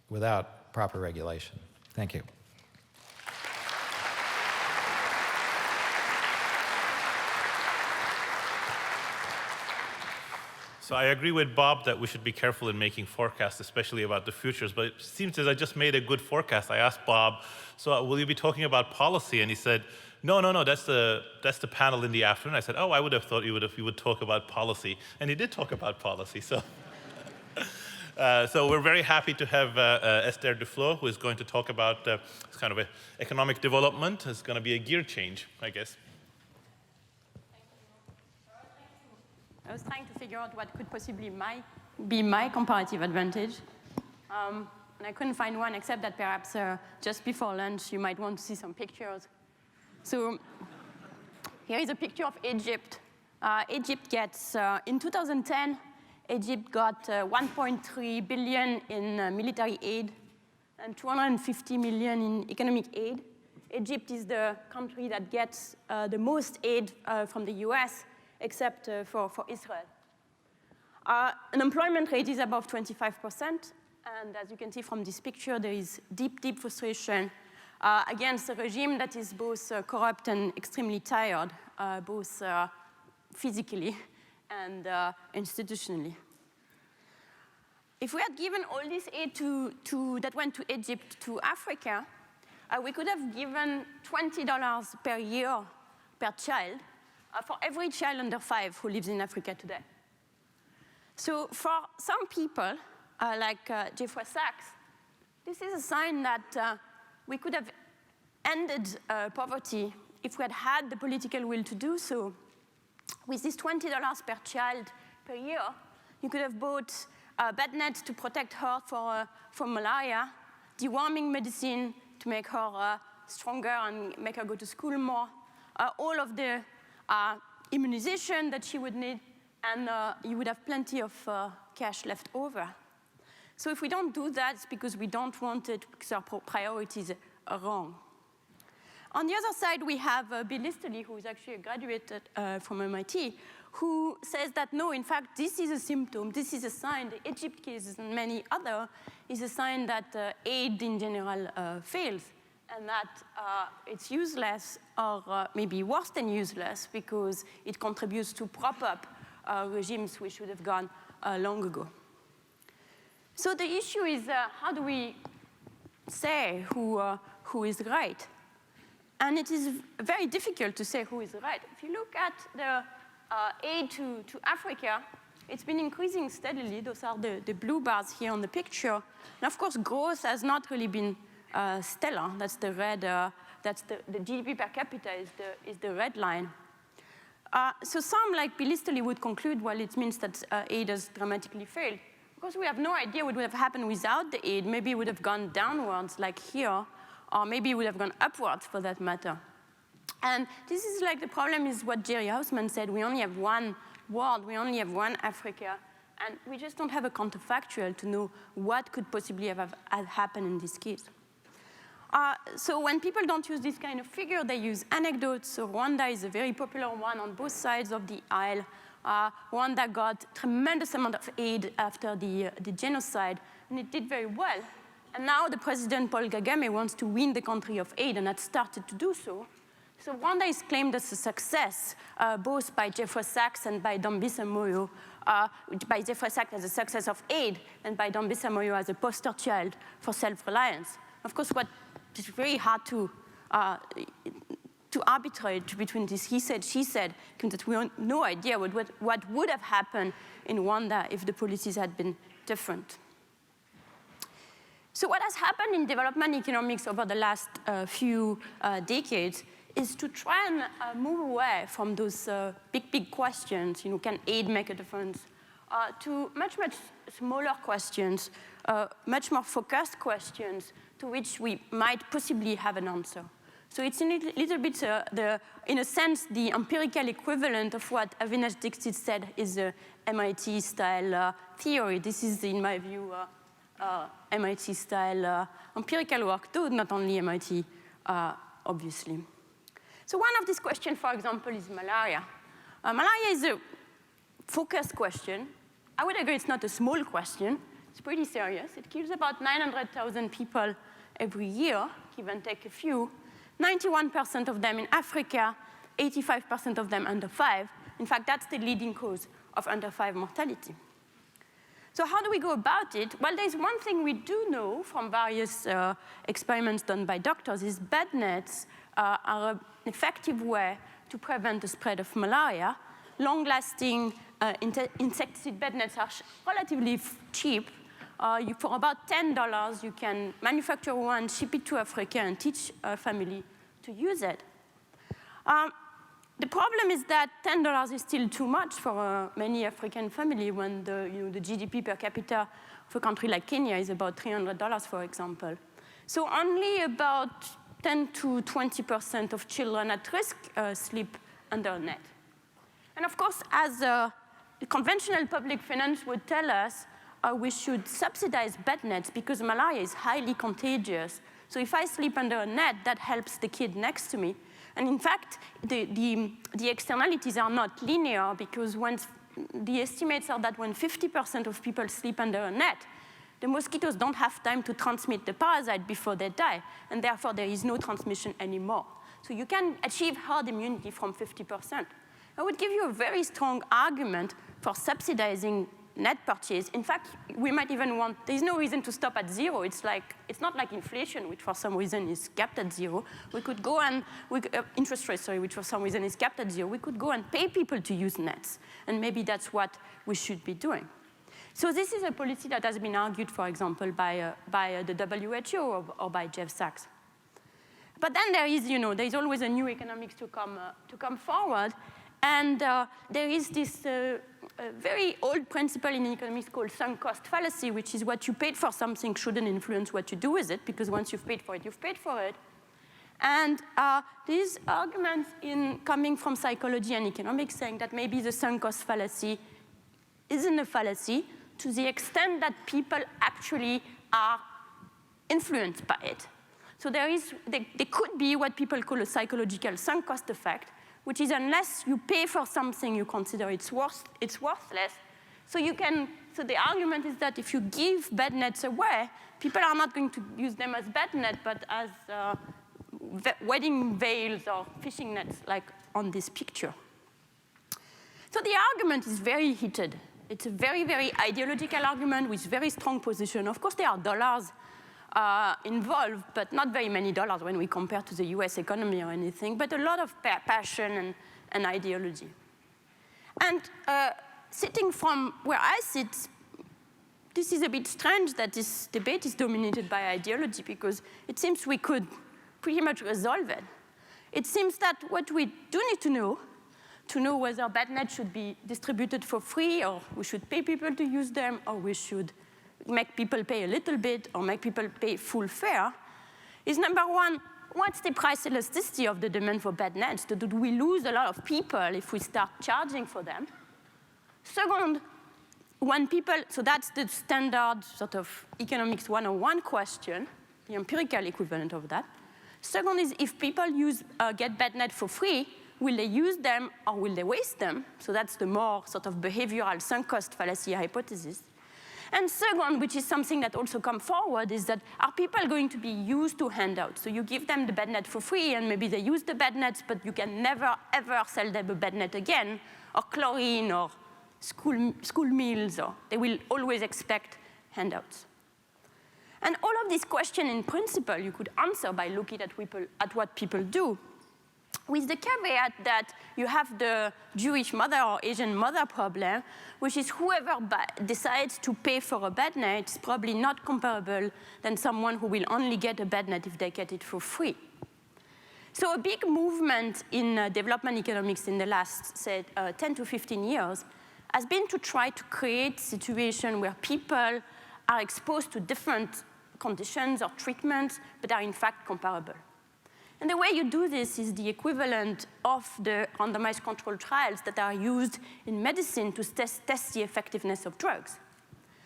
without proper regulation. Thank you. So I agree with Bob that we should be careful in making forecasts, especially about the futures. But it seems as I just made a good forecast. I asked Bob, so will you be talking about policy? And he said, no, that's the panel in the afternoon. I said, oh, I would have thought you would talk about policy. And he did talk about policy. So, so we're very happy to have Esther Duflo, who is going to talk about kind of economic development. It's going to be a gear change, I guess. I was trying to figure out what could possibly be my comparative advantage. And I couldn't find one, except that perhaps just before lunch, you might want to see some pictures. So here is a picture of Egypt. Egypt gets, in 2010, Egypt got 1.3 billion in military aid and 250 million in economic aid. Egypt is the country that gets the most aid from the US, except for Israel. Unemployment rate is above 25%, and as you can see from this picture, there is deep, deep frustration against a regime that is both corrupt and extremely tired, both physically and institutionally. If we had given all this aid that went to Egypt to Africa, we could have given $20 per year per child for every child under 5 who lives in Africa today. So for some people, like Jeffrey Sachs, this is a sign that we could have ended poverty if we had had the political will to do so. With this $20 per child per year, you could have bought bed nets to protect her from malaria, deworming medicine to make her stronger and make her go to school more, all of the immunization that she would need, and you would have plenty of cash left over. So if we don't do that, it's because we don't want it, because our priorities are wrong. On the other side, we have Bill Easterly, who is actually a graduate from MIT, who says that no, in fact, this is a symptom, this is a sign, the Egypt cases and many other, is a sign that aid in general fails, and that it's useless, or maybe worse than useless, because it contributes to prop up regimes which should have gone long ago. So the issue is, how do we say who is right? And it is very difficult to say who is right. If you look at the aid to Africa, it's been increasing steadily. Those are the blue bars here on the picture. And of course, growth has not really been stellar. That's the red, that's the GDP per capita is the red line. So some, like Bill Easterly, would conclude, well, it means that aid has dramatically failed. Of course, we have no idea what would have happened without the aid. Maybe it would have gone downwards, like here, or maybe it would have gone upwards, for that matter. And this is like the problem is what Jerry Hausman said. We only have one world. We only have one Africa. And we just don't have a counterfactual to know what could possibly have happened in this case. So when people don't use this kind of figure, they use anecdotes. So Rwanda is a very popular one on both sides of the aisle, Rwanda got tremendous amount of aid after the genocide, and it did very well. And now the president, Paul Kagame, wants to win the country of aid and has started to do so. So Rwanda is claimed as a success, both by Jeffrey Sachs and by Dambisa Moyo, by Jeffrey Sachs as a success of aid, and by Dambisa Moyo as a poster child for self-reliance. Of course, what is very hard to arbitrate between this he said, she said, because we have no idea what would have happened in Rwanda if the policies had been different. So what has happened in development economics over the last few decades is to try and move away from those big questions, can aid make a difference, to much smaller questions, much more focused questions to which we might possibly have an answer. So it's a little bit, in a sense, the empirical equivalent of what Avinash Dixit said is a MIT-style theory. This is, in my view, MIT-style empirical work, though not only MIT, obviously. So one of these questions, for example, is malaria. Malaria is a focused question. I would agree it's not a small question. It's pretty serious. It kills about 900,000 people every year, give and take a few. 91% of them in Africa, 85% of them under 5. In fact, that's the leading cause of under 5 mortality. So how do we go about it? Well, there's one thing we do know from various experiments done by doctors is bed nets are an effective way to prevent the spread of malaria. Long-lasting insecticide bed nets are relatively cheap. For about $10, you can manufacture one, ship it to Africa, and teach a family to use it. The problem is that $10 is still too much for many African families when the GDP per capita of a country like Kenya is about $300, for example. So only about 10 to 20% of children at risk sleep under a net. And of course, as the conventional public finance would tell us, we should subsidize bed nets because malaria is highly contagious. So if I sleep under a net, that helps the kid next to me. And in fact, the externalities are not linear because the estimates are that when 50% of people sleep under a net, the mosquitoes don't have time to transmit the parasite before they die, and therefore there is no transmission anymore. So you can achieve herd immunity from 50%. I would give you a very strong argument for subsidizing net purchase. In fact, we might even want, there's no reason to stop at 0. It's not like inflation, which for some reason is capped at 0. We could go and, interest rates, sorry, which for some reason is capped at 0. We could go and pay people to use nets. And maybe that's what we should be doing. So this is a policy that has been argued, for example, by the WHO or by Jeff Sachs. But then there is, there's always a new economics to come forward. And there is this very old principle in economics called sunk cost fallacy, which is what you paid for something shouldn't influence what you do with it, because once you've paid for it, you've paid for it. And these arguments coming from psychology and economics saying that maybe the sunk cost fallacy isn't a fallacy to the extent that people actually are influenced by it. So there could be what people call a psychological sunk cost effect, which is unless you pay for something, you consider it's worthless. So the argument is that if you give bed nets away, people are not going to use them as bed net, but as wedding veils or fishing nets, like on this picture. So the argument is very heated. It's a very, very ideological argument with very strong position. Of course, there are dollars involved, but not very many dollars when we compare to the US economy or anything, but a lot of passion and ideology. And sitting from where I sit, this is a bit strange that this debate is dominated by ideology because it seems we could pretty much resolve it. It seems that what we do need to know whether bed nets should be distributed for free or we should pay people to use them or we should make people pay a little bit or make people pay full fare, is number one, what's the price elasticity of the demand for bed nets? Do we lose a lot of people if we start charging for them? Second, so that's the standard sort of economics 101 question, the empirical equivalent of that. Second is if people get bed net for free, will they use them or will they waste them? So that's the more sort of behavioral sunk cost fallacy hypothesis. And second, which is something that also comes forward, is that are people going to be used to handouts? So you give them the bed net for free, and maybe they use the bed nets, but you can never, ever sell them a bed net again, or chlorine, or school meals, or they will always expect handouts. And all of these questions, in principle, you could answer by looking at what people do, with the caveat that you have the Jewish mother or Asian mother problem, which is whoever decides to pay for a bed net is probably not comparable than someone who will only get a bed net if they get it for free. So a big movement in development economics in the last, say, 10 to 15 years has been to try to create situations where people are exposed to different conditions or treatments, but are in fact comparable. And the way you do this is the equivalent of the randomized controlled trials that are used in medicine to test the effectiveness of drugs.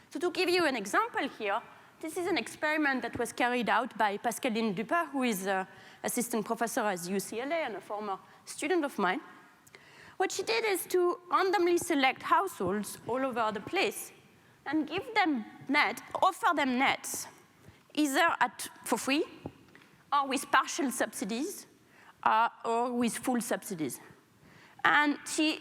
So to give you an example here, this is an experiment that was carried out by Pascaline Dupin, who is an assistant professor at UCLA and a former student of mine. What she did is to randomly select households all over the place and give them offer them nets, either for free, or with partial subsidies, or with full subsidies. And she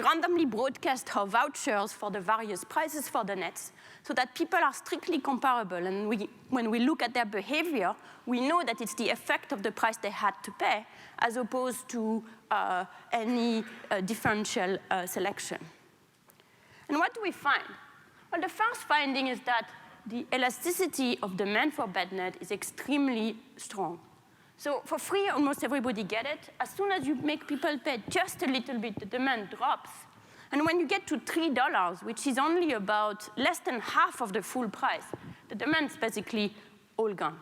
randomly broadcast her vouchers for the various prices for the nets, so that people are strictly comparable. And when we look at their behavior, we know that it's the effect of the price they had to pay, as opposed to any differential selection. And what do we find? Well, the first finding is that the elasticity of demand for bed net is extremely strong. So for free, almost everybody get it. As soon as you make people pay just a little bit, the demand drops. And when you get to $3, which is only about less than half of the full price, the demand is basically all gone.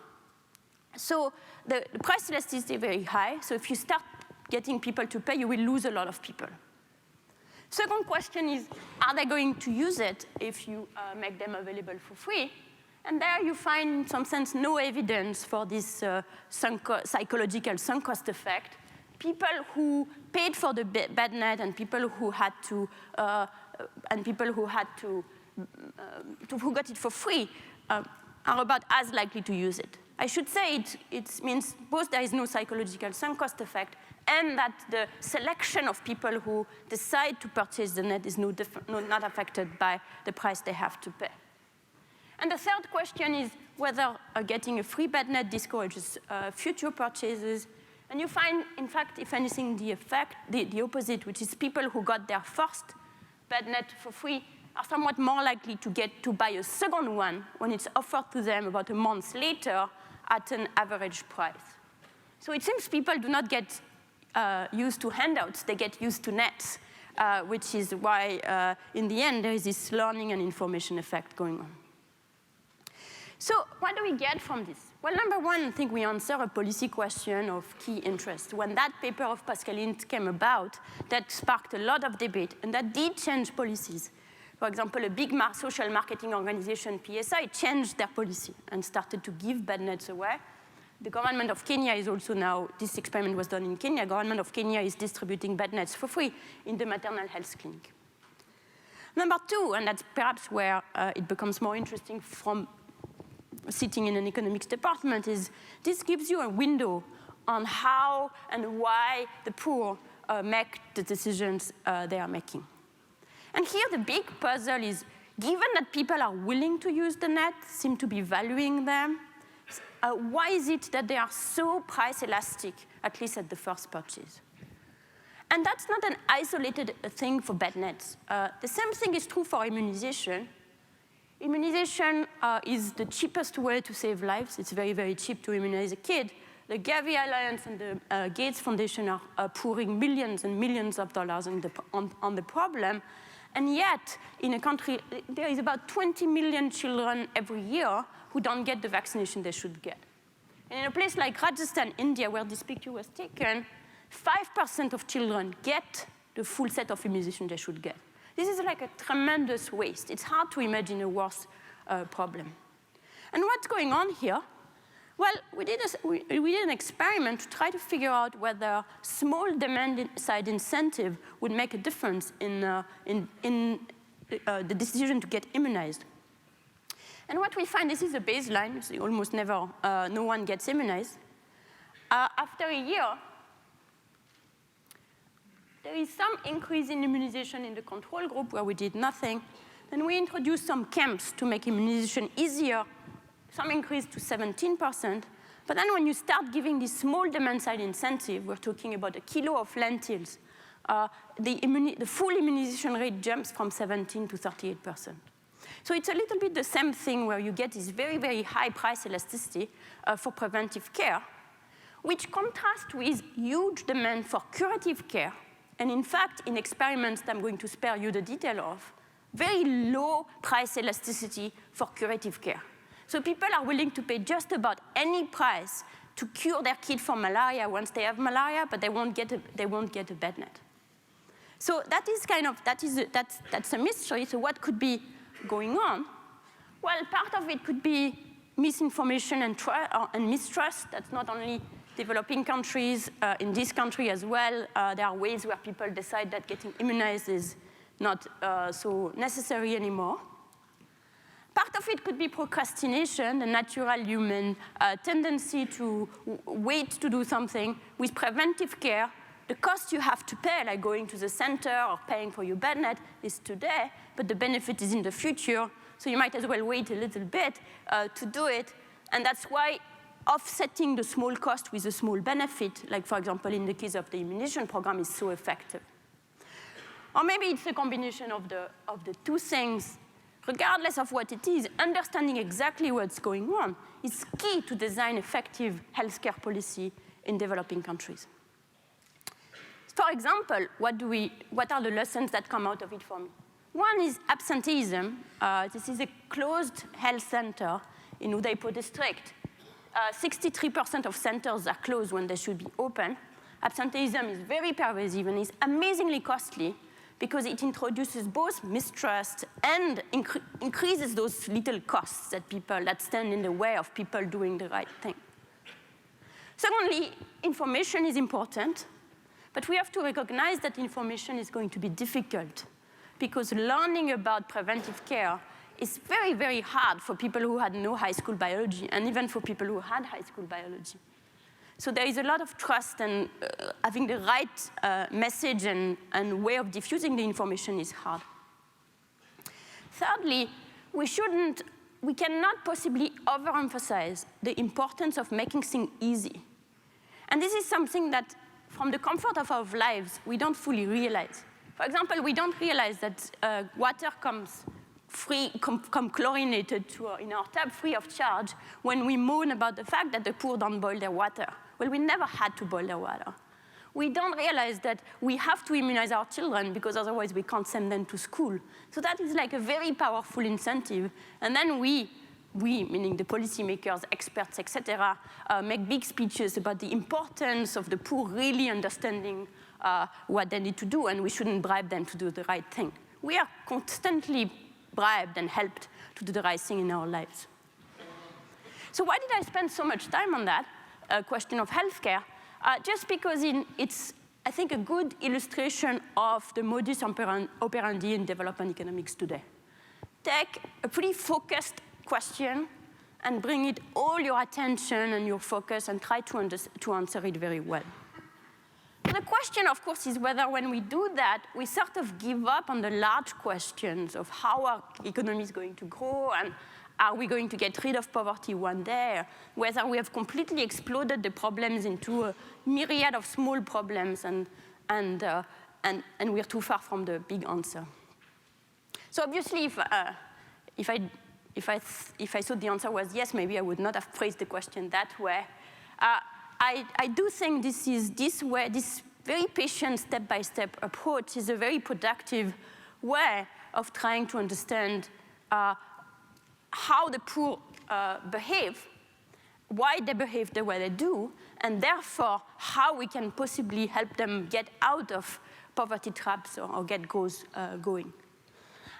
So the price elasticity is very high. So if you start getting people to pay, you will lose a lot of people. Second question is, are they going to use it if you make them available for free? And there you find, in some sense, no evidence for this psychological sunk cost effect. People who paid for the bed net and people who had to, who got it for free are about as likely to use it. I should say it means both there is no psychological sunk cost effect and that the selection of people who decide to purchase the net is not affected by the price they have to pay. And the third question is whether getting a free bed net discourages future purchases. And you find, in fact, if anything, the opposite, which is people who got their first bed net for free are somewhat more likely to buy a second one when it's offered to them about a month later at an average price. So it seems people do not get used to handouts, they get used to nets, which is why, in the end, there is this learning and information effect going on. So what do we get from this? Well, number one, I think we answer a policy question of key interest. When that paper of Pascaline came about, that sparked a lot of debate, and that did change policies. For example, a big social marketing organization, PSI, changed their policy and started to give bed nets away. The government of Kenya is also now, this experiment was done in Kenya, government of Kenya is distributing bed nets for free in the maternal health clinic. Number two, and that's perhaps where it becomes more interesting from sitting in an economics department, is this gives you a window on how and why the poor make the decisions they are making. And here the big puzzle is, given that people are willing to use the net, seem to be valuing them, why is it that they are so price elastic, at least at the first purchase? And that's not an isolated thing for bed nets. The same thing is true for immunization. Immunization is the cheapest way to save lives. It's very, very cheap to immunize a kid. The Gavi Alliance and the Gates Foundation are pouring millions and millions of dollars on the problem. And yet, in a country, there is about 20 million children every year who don't get the vaccination they should get. And in a place like Rajasthan, India, where this picture was taken, 5% of children get the full set of immunization they should get. This is like a tremendous waste. It's hard to imagine a worse problem. And what's going on here? Well, we did an experiment to try to figure out whether small demand-side incentive would make a difference in the decision to get immunized. And what we find, this is a baseline, so almost never, no one gets immunized. After a year, there is some increase in immunization in the control group where we did nothing. Then we introduced some camps to make immunization easier, some increase to 17%. But then when you start giving this small demand-side incentive, we're talking about a kilo of lentils, the full immunization rate jumps from 17 to 38%. So it's a little bit the same thing where you get this very, very high price elasticity for preventive care, which contrasts with huge demand for curative care. And in fact, in experiments that I'm going to spare you the detail of, very low price elasticity for curative care. So people are willing to pay just about any price to cure their kid from malaria once they have malaria, but they won't get a bed net. So that is that's a mystery. So what could be going on? Well, part of it could be misinformation and mistrust. That's not only developing countries. In this country as well, there are ways where people decide that getting immunized is not so necessary anymore. Part of it could be procrastination, the natural human tendency to wait to do something. With preventive care, the cost you have to pay, like going to the center or paying for your bed net, is today, but the benefit is in the future. So you might as well wait a little bit to do it. And that's why offsetting the small cost with a small benefit, like for example in the case of the immunization program, is so effective. Or maybe it's a combination of the two things. Regardless of what it is, understanding exactly what's going on is key to design effective healthcare policy in developing countries. For example, what are the lessons that come out of it for me? One is absenteeism. This is a closed health center in Udaipur district. 63% of centers are closed when they should be open. Absenteeism is very pervasive and is amazingly costly because it introduces both mistrust and increases those little costs that stand in the way of people doing the right thing. Secondly, information is important, but we have to recognize that information is going to be difficult because learning about preventive care is very, very hard for people who had no high school biology and even for people who had high school biology. So there is a lot of trust, and having the right message and way of diffusing the information is hard. Thirdly, we cannot possibly overemphasize the importance of making things easy. And this is something that, from the comfort of our lives, we don't fully realize. For example, we don't realize that water comes chlorinated in our tap free of charge when we moan about the fact that the poor don't boil their water. Well, we never had to boil their water. We don't realize that we have to immunize our children because otherwise we can't send them to school. So that is like a very powerful incentive. And then we meaning the policymakers, experts, etc., make big speeches about the importance of the poor really understanding what they need to do, and we shouldn't bribe them to do the right thing. We are constantly bribed and helped to do the right thing in our lives. So why did I spend so much time on that question of healthcare? Just because it's, I think, a good illustration of the modus operandi in development economics today. Take a pretty focused question and bring it all your attention and your focus and try to answer it very well. The question, of course, is whether when we do that, we sort of give up on the large questions of how our economy is going to grow and are we going to get rid of poverty one day, whether we have completely exploded the problems into a myriad of small problems and we're too far from the big answer. So obviously, if I thought the answer was yes, maybe I would not have phrased the question that way. I do think this very patient step-by-step approach is a very productive way of trying to understand how the poor behave, why they behave the way they do, and therefore how we can possibly help them get out of poverty traps or get growth going.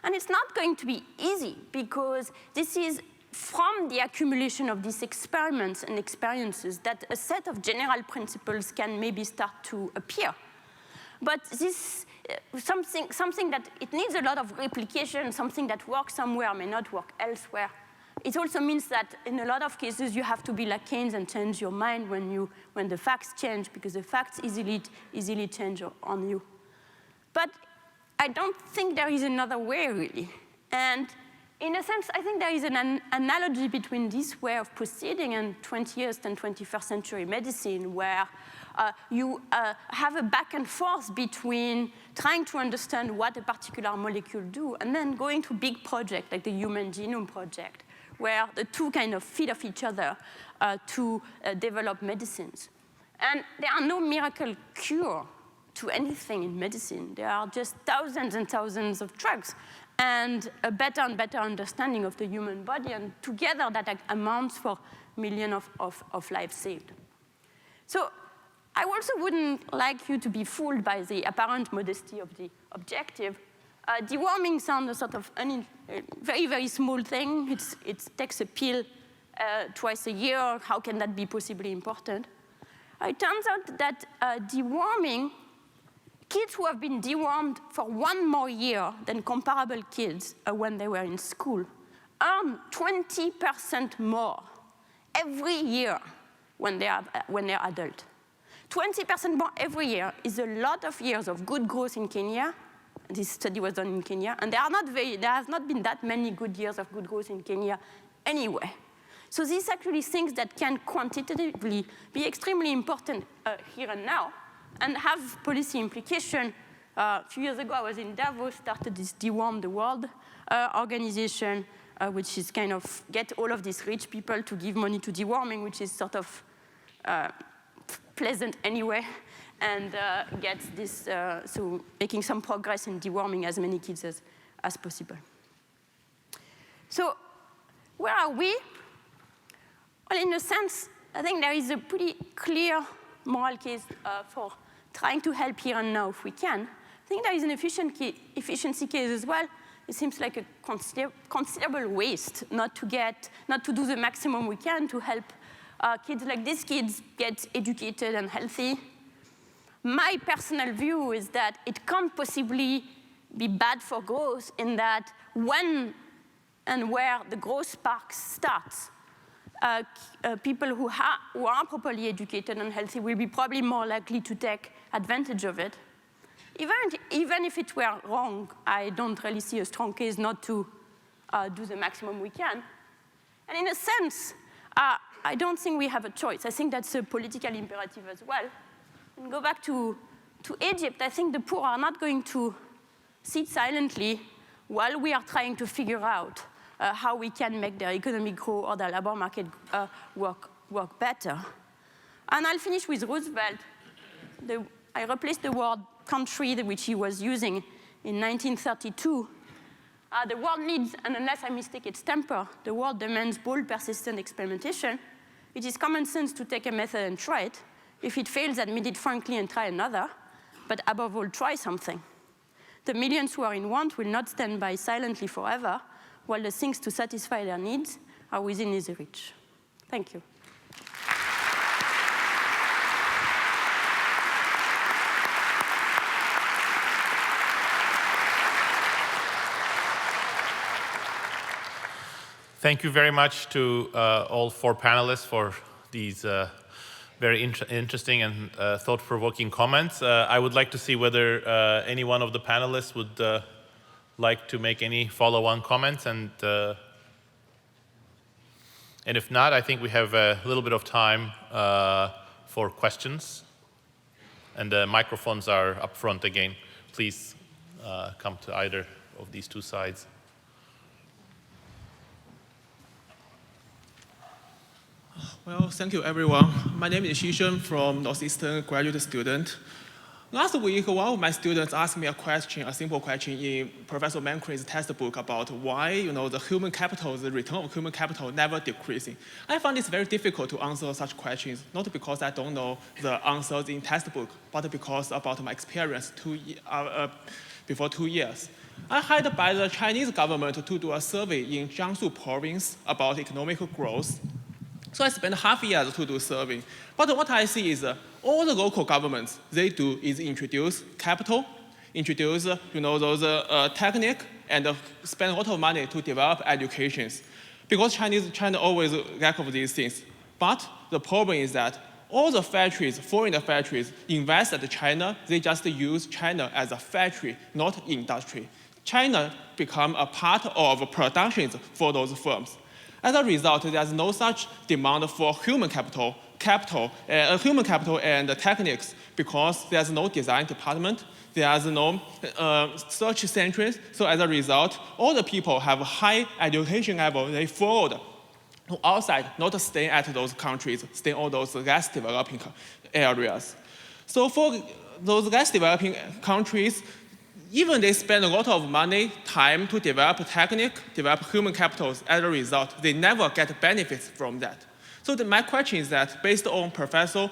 And it's not going to be easy because this is from the accumulation of these experiments and experiences that a set of general principles can maybe start to appear. But this something that it needs a lot of replication, something that works somewhere may not work elsewhere. It also means that in a lot of cases you have to be like Keynes and change your mind when the facts change, because the facts easily change on you. But I don't think there is another way, really. And in a sense, I think there is an analogy between this way of proceeding and 20th and 21st century medicine, where you have a back and forth between trying to understand what a particular molecule do and then going to big projects like the Human Genome Project, where the two kind of feed off each other to develop medicines. And there are no miracle cure to anything in medicine. There are just thousands and thousands of drugs and a better and better understanding of the human body, and together that amounts for millions of lives saved. So I also wouldn't like you to be fooled by the apparent modesty of the objective. Deworming sounds a sort of very, very small thing. It takes a pill twice a year. How can that be possibly important? It turns out that deworming, kids who have been dewormed for 1 more year than comparable kids when they were in school earn 20% more every year when they're adult. 20% more every year is a lot of years of good growth in Kenya. This study was done in Kenya, and there has not been that many good years of good growth in Kenya anyway. So these actually things that can quantitatively be extremely important here and now, and have policy implication. A few years ago, I was in Davos, started this Deworm the World organization, which is kind of get all of these rich people to give money to deworming, which is sort of pleasant anyway, and gets this, so making some progress in deworming as many kids as possible. So where are we? Well, in a sense, I think there is a pretty clear moral case for trying to help here and now if we can. I think there is an efficiency case as well. It seems like a considerable waste not to do the maximum we can to help kids like these kids get educated and healthy. My personal view is that it can't possibly be bad for growth, in that when and where the growth spark starts, people who are properly educated and healthy will be probably more likely to take advantage of it. Even if it were wrong, I don't really see a strong case not to do the maximum we can. And in a sense, I don't think we have a choice. I think that's a political imperative as well. And go back to Egypt, I think the poor are not going to sit silently while we are trying to figure out how we can make their economy grow or their labor market work better. And I'll finish with Roosevelt. I replaced the word country, which he was using in 1932. The world needs, and unless I mistake its temper, the world demands bold, persistent experimentation. It is common sense to take a method and try it. If it fails, admit it frankly and try another. But above all, try something. The millions who are in want will not stand by silently forever, while the things to satisfy their needs are within easy reach. Thank you. Thank you very much to all 4 panelists for these very interesting and thought-provoking comments. I would like to see whether any one of the panelists would like to make any follow-on comments, and if not, I think we have a little bit of time for questions, and the microphones are up front again. Please come to either of these 2 sides. Well, thank you, everyone. My name is Xisheng from Northeastern graduate student. Last week, one of my students asked me a simple question in Professor Mancrae's textbook about why, the human capital, the return of human capital never decreasing. I find it very difficult to answer such questions, not because I don't know the answers in textbook, but because about my experience before 2 years. I hired by the Chinese government to do a survey in Jiangsu province about economic growth. So I spent half a year to do a survey. But what I see is all the local governments, they do is introduce capital, introduce those technique, and spend a lot of money to develop educations. Because China always lack of these things. But the problem is that all the factories, foreign factories, invest at China, they just use China as a factory, not industry. China become a part of productions for those firms. As a result, there's no such demand for human capital and techniques because there's no design department, there's no search centers. So as a result, all the people have a high education level. They followed to outside, not stay at those countries, stay in all those less developing areas. So for those less developing countries, even they spend a lot of money, time to develop technique, develop human capitals. As a result, they never get benefits from that. So my question is that based on Professor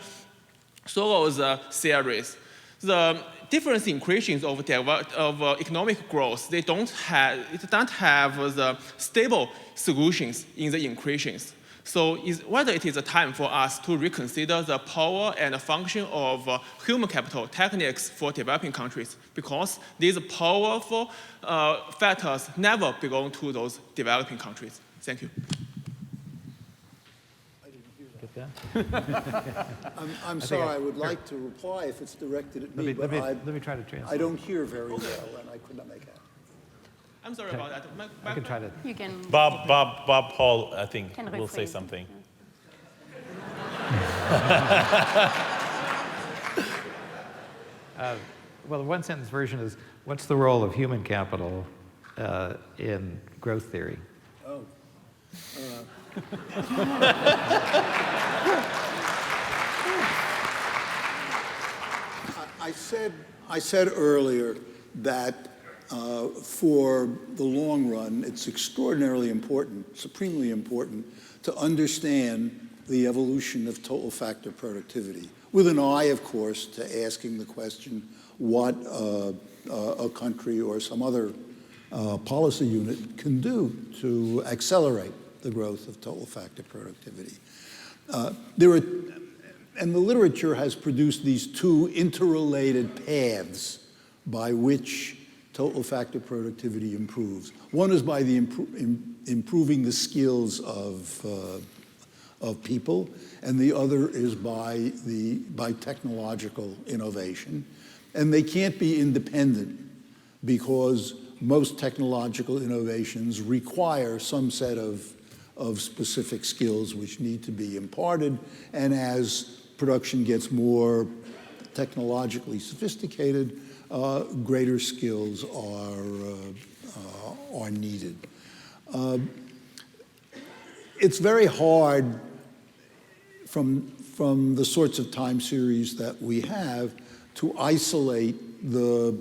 Solo's series, the difference in equations of economic growth, it don't have the stable solutions in the equations. So whether it is a time for us to reconsider the power and the function of human capital techniques for developing countries, because these powerful factors never belong to those developing countries. Thank you. I'm sorry, I would like to reply if it's directed at me, but let me try to translate. I don't hear very well, and I could not make out. I'm sorry about that. I can try to. You can. Bob Hall, I think, Can will say rephrase. something. Well, the one sentence version is, what's the role of human capital in growth theory? Oh. I said earlier that for the long run, it's extraordinarily important, supremely important, to understand the evolution of total factor productivity, with an eye, of course, to asking the question what a country or some other policy unit can do to accelerate the growth of total factor productivity. And the literature has produced these two interrelated paths by which total factor productivity improves. One is by the improving the skills of people, and the other is by technological innovation. And they can't be independent because most technological innovations require some set of specific skills which need to be imparted, and as production gets more technologically sophisticated, greater skills are needed. It's very hard from the sorts of time series that we have to isolate the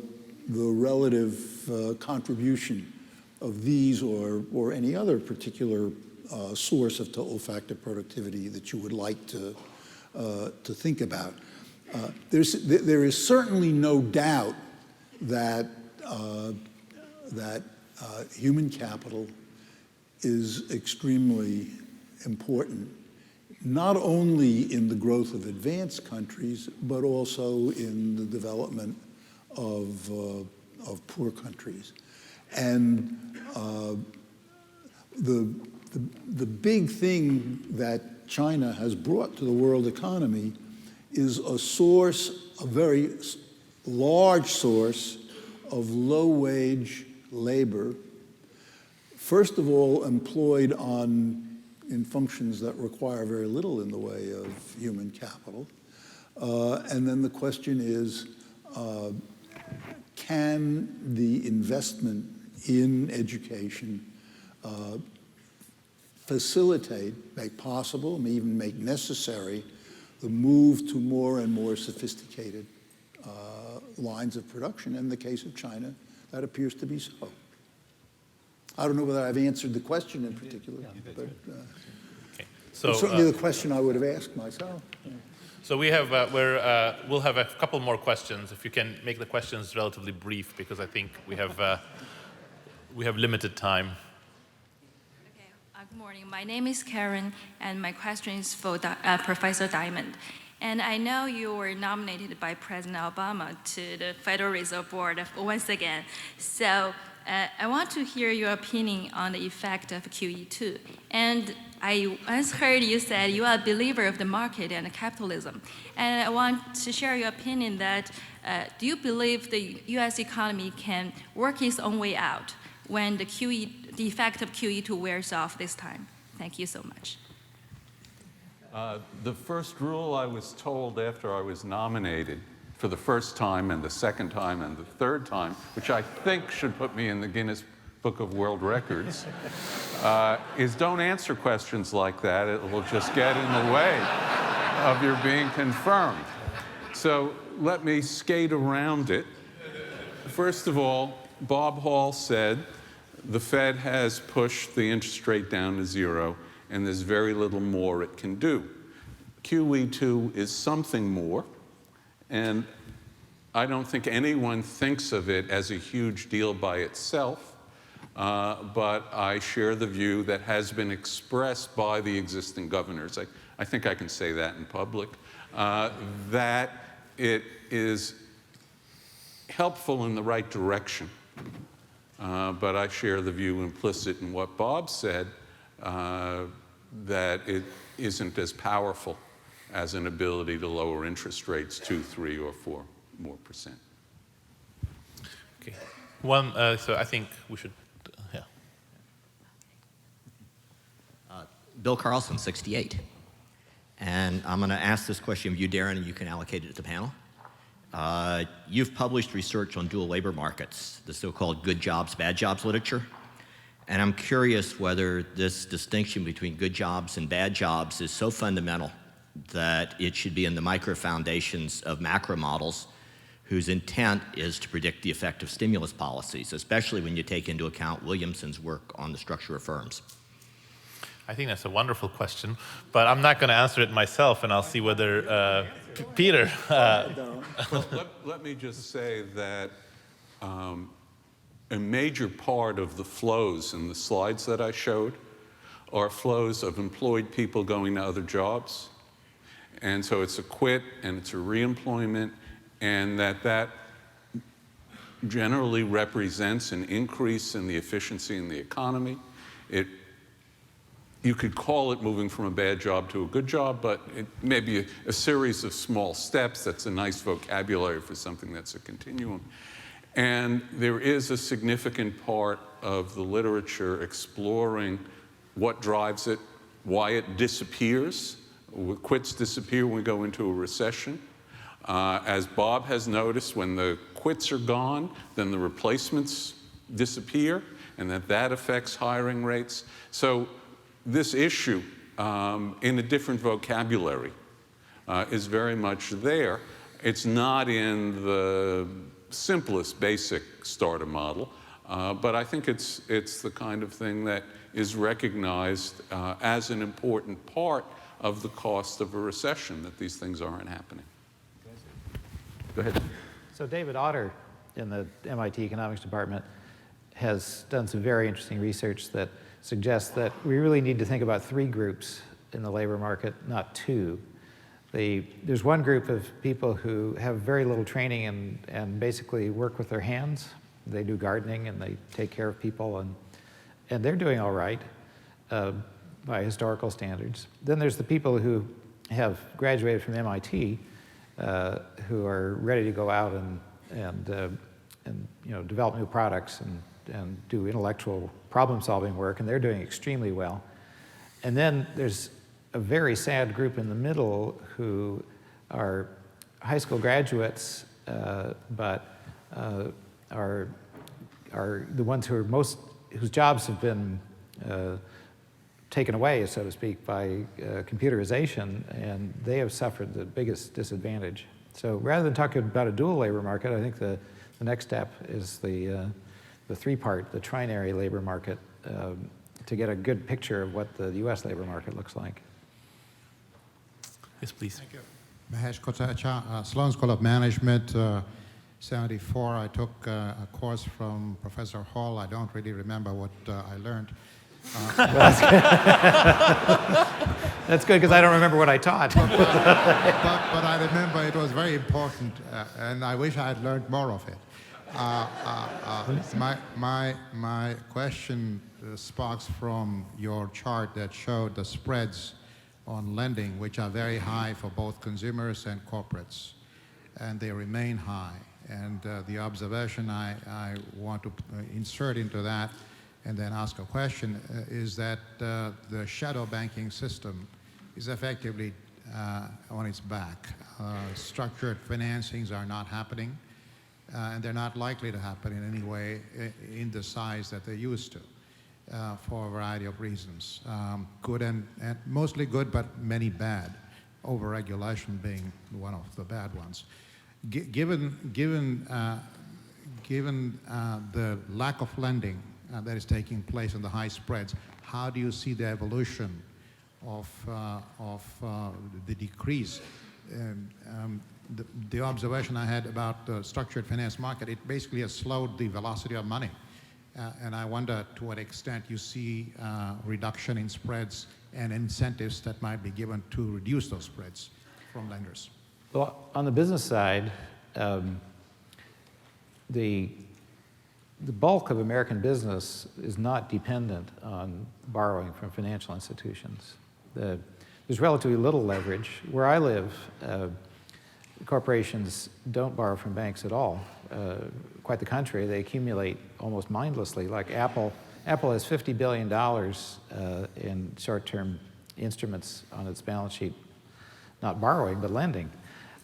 relative contribution of these or any other particular source of total factor productivity that you would like to think about. There is certainly no doubt that human capital is extremely important, not only in the growth of advanced countries, but also in the development of poor countries. And the big thing that China has brought to the world economy is a very large source of low-wage labor, first of all employed in functions that require very little in the way of human capital. And then the question is, can the investment in education facilitate, make possible, may even make necessary, the move to more and more sophisticated lines of production? In the case of China, that appears to be so. I don't know whether I've answered the question in particular, but Okay. So, certainly the question I would have asked myself. So we have, we'll have a couple more questions. If you can make the questions relatively brief, because I think we have limited time. Okay. Good morning. My name is Karen, and my question is for Professor Diamond. And I know you were nominated by President Obama to the Federal Reserve Board once again. So I want to hear your opinion on the effect of QE2. And I once heard you said you are a believer of the market and capitalism. And I want to share your opinion that do you believe the US economy can work its own way out when the effect of QE2 wears off this time? Thank you so much. The first rule I was told after I was nominated for the first time and the second time and the third time, which I think should put me in the Guinness Book of World Records, is don't answer questions like that. It will just get in the way of your being confirmed. So let me skate around it. First of all, Bob Hall said the Fed has pushed the interest rate down to 0, and there's very little more it can do. QE2 is something more, and I don't think anyone thinks of it as a huge deal by itself, but I share the view that has been expressed by the existing governors. I think I can say that in public, that it is helpful in the right direction. But I share the view implicit in what Bob said, that it isn't as powerful as an ability to lower interest rates 2, 3, or 4 more %. Okay. So I think we should, yeah. Bill Carlson, 68. And I'm going to ask this question of you, Darren, and you can allocate it to the panel. You've published research on dual labor markets, the so-called good jobs, bad jobs literature. And I'm curious whether this distinction between good jobs and bad jobs is so fundamental that it should be in the micro foundations of macro models whose intent is to predict the effect of stimulus policies, especially when you take into account Williamson's work on the structure of firms. I think that's a wonderful question, but I'm not going to answer it myself, and I'll see whether Peter. Let me just say that a major part of the flows in the slides that I showed are flows of employed people going to other jobs. And so it's a quit and it's a reemployment, and that generally represents an increase in the efficiency in the economy. You could call it moving from a bad job to a good job, but it may be a series of small steps. That's a nice vocabulary for something that's a continuum. And there is a significant part of the literature exploring what drives it, why it disappears. Quits disappear when we go into a recession. As Bob has noticed, when the quits are gone, then the replacements disappear, and that affects hiring rates. So this issue, in a different vocabulary, is very much there. It's not in the simplest basic starter model, but I think it's the kind of thing that is recognized as an important part of the cost of a recession, that these things aren't happening. Go ahead. So David Otter in the MIT Economics Department has done some very interesting research that suggests that we really need to think about 3 groups in the labor market, not 2. There's one group of people who have very little training and basically work with their hands. They do gardening and they take care of people, and they're doing all right by historical standards. Then there's the people who have graduated from MIT who are ready to go out and develop new products and do intellectual problem-solving work, and they're doing extremely well. And then there's a very sad group in the middle who are high school graduates, but are the ones who are whose jobs have been taken away, so to speak, by computerization, and they have suffered the biggest disadvantage. So rather than talking about a dual labor market, I think the next step is the 3-part, the trinary labor market, to get a good picture of what the US labor market looks like. Yes, please. Thank you. Mahesh Kotecha, Sloan School of Management, 74. I took a course from Professor Hall. I don't really remember what I learned. That's good, because I don't remember what I taught. but I remember it was very important, and I wish I had learned more of it. My question sparks from your chart that showed the spreads on lending, which are very high for both consumers and corporates, and they remain high. And the observation I want to insert into that and then ask a question is that the shadow banking system is effectively on its back. Structured financings are not happening, and they're not likely to happen in any way in the size that they used to. For a variety of reasons, good and mostly good, but many bad. Overregulation being one of the bad ones. Given the lack of lending that is taking place in the high spreads, how do you see the evolution of the decrease? The observation I had about the structured finance market, it basically has slowed the velocity of money. And I wonder to what extent you see reduction in spreads and incentives that might be given to reduce those spreads from lenders. Well, on the business side, the bulk of American business is not dependent on borrowing from financial institutions. There's relatively little leverage. Where I live, corporations don't borrow from banks at all. Quite the contrary, they accumulate almost mindlessly. Like Apple has $50 billion in short-term instruments on its balance sheet, not borrowing, but lending.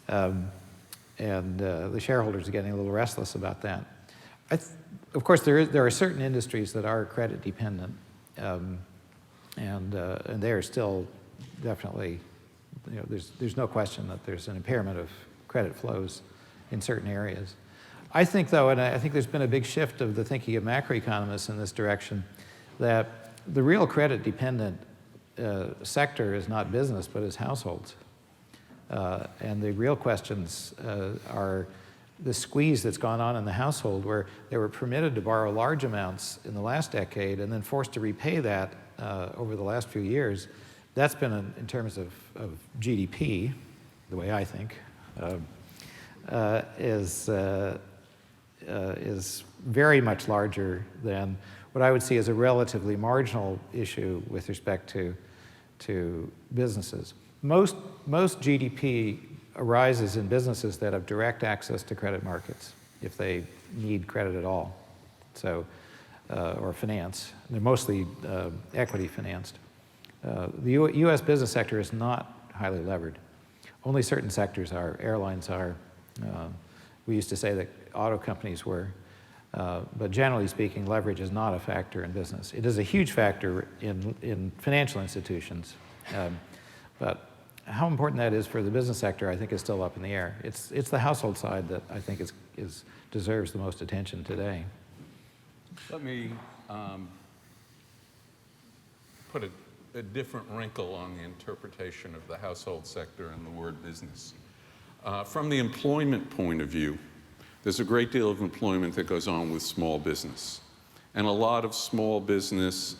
And the shareholders are getting a little restless about that. Of course, there are certain industries that are credit dependent, and they are still definitely, there's no question that there's an impairment of credit flows in certain areas. I think, though, and I think there's been a big shift of the thinking of macroeconomists in this direction, that the real credit-dependent sector is not business, but is households. And the real questions are the squeeze that's gone on in the household, where they were permitted to borrow large amounts in the last decade and then forced to repay that over the last few years. That's been, in terms of GDP, the way I think, is very much larger than what I would see as a relatively marginal issue with respect to businesses. Most GDP arises in businesses that have direct access to credit markets, if they need credit at all, so or finance. They're mostly equity financed. The U.S. business sector is not highly levered. Only certain sectors are. Airlines are. We used to say that auto companies were, but generally speaking, leverage is not a factor in business. It is a huge factor in financial institutions, but how important that is for the business sector, I think, is still up in the air. It's the household side that I think deserves the most attention today. Let me put a different wrinkle on the interpretation of the household sector and the word business. From the employment point of view, there's a great deal of employment that goes on with small business. And a lot of small business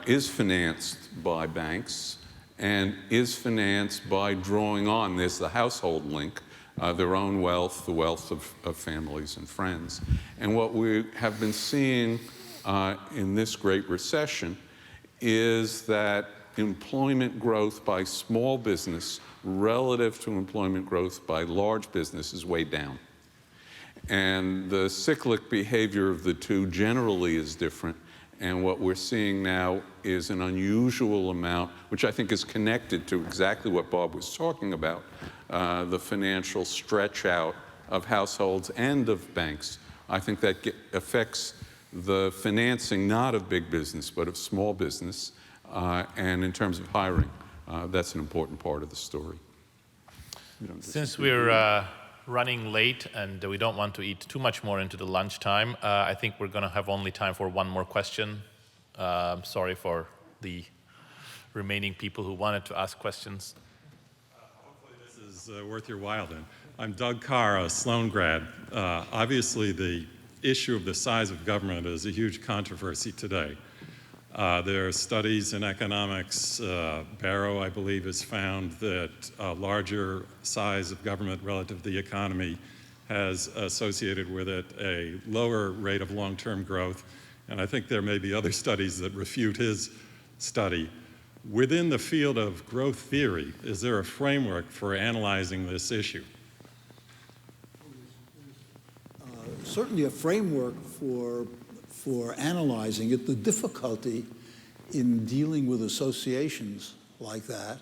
is financed by banks and is financed by drawing on, there's the household link, their own wealth, the wealth of families and friends. And what we have been seeing in this Great Recession is that employment growth by small business relative to employment growth by large business is way down. And the cyclic behavior of the two generally is different. And what we're seeing now is an unusual amount, which I think is connected to exactly what Bob was talking about, the financial stretch out of households and of banks. I think that affects the financing not of big business, but of small business. And in terms of hiring, that's an important part of the story. Since we're running late and we don't want to eat too much more into the lunchtime, I think we're going to have only time for one more question. I'm sorry for the remaining people who wanted to ask questions. Hopefully this is is worth your while then. I'm Doug Carr, a Sloan grad. Obviously, the issue of the size of government is a huge controversy today. There are studies in economics. Barrow, I believe, has found that a larger size of government relative to the economy has associated with it a lower rate of long-term growth. And I think there may be other studies that refute his study. Within the field of growth theory, is there a framework for analyzing this issue? Certainly a framework for analyzing it. The difficulty in dealing with associations like that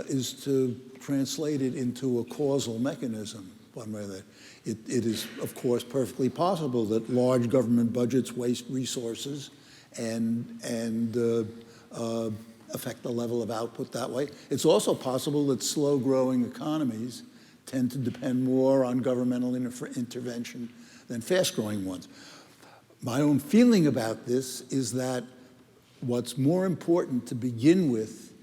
is to translate it into a causal mechanism. One way that it is, of course, perfectly possible that large government budgets waste resources and affect the level of output that way. It's also possible that slow-growing economies tend to depend more on governmental intervention than fast-growing ones. My own feeling about this is that what's more important to begin with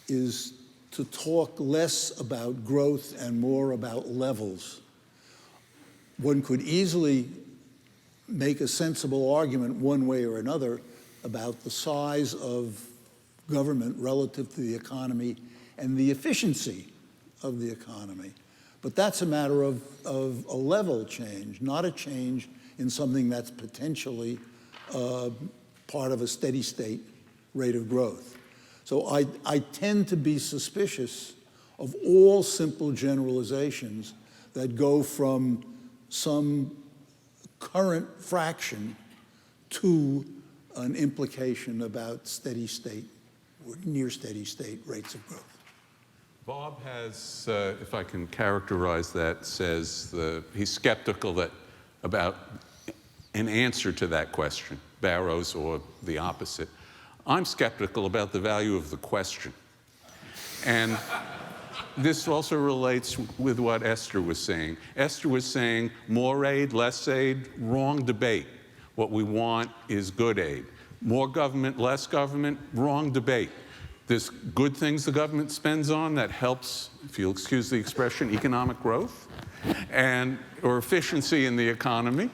is to talk less about growth and more about levels. One could easily make a sensible argument one way or another about the size of government relative to the economy and the efficiency of the economy. But that's a matter of a level change, not a change in something that's potentially part of a steady state rate of growth. So I tend to be suspicious of all simple generalizations that go from some current fraction to an implication about steady state or near steady state rates of growth. Bob has, if I can characterize that, says he's skeptical about an answer to that question, Barrow's or the opposite. I'm skeptical about the value of the question. And this also relates with what Esther was saying. Esther was saying more aid, less aid, wrong debate. What we want is good aid. More government, less government, wrong debate. There's good things the government spends on that helps, if you'll excuse the expression, economic growth or efficiency in the economy.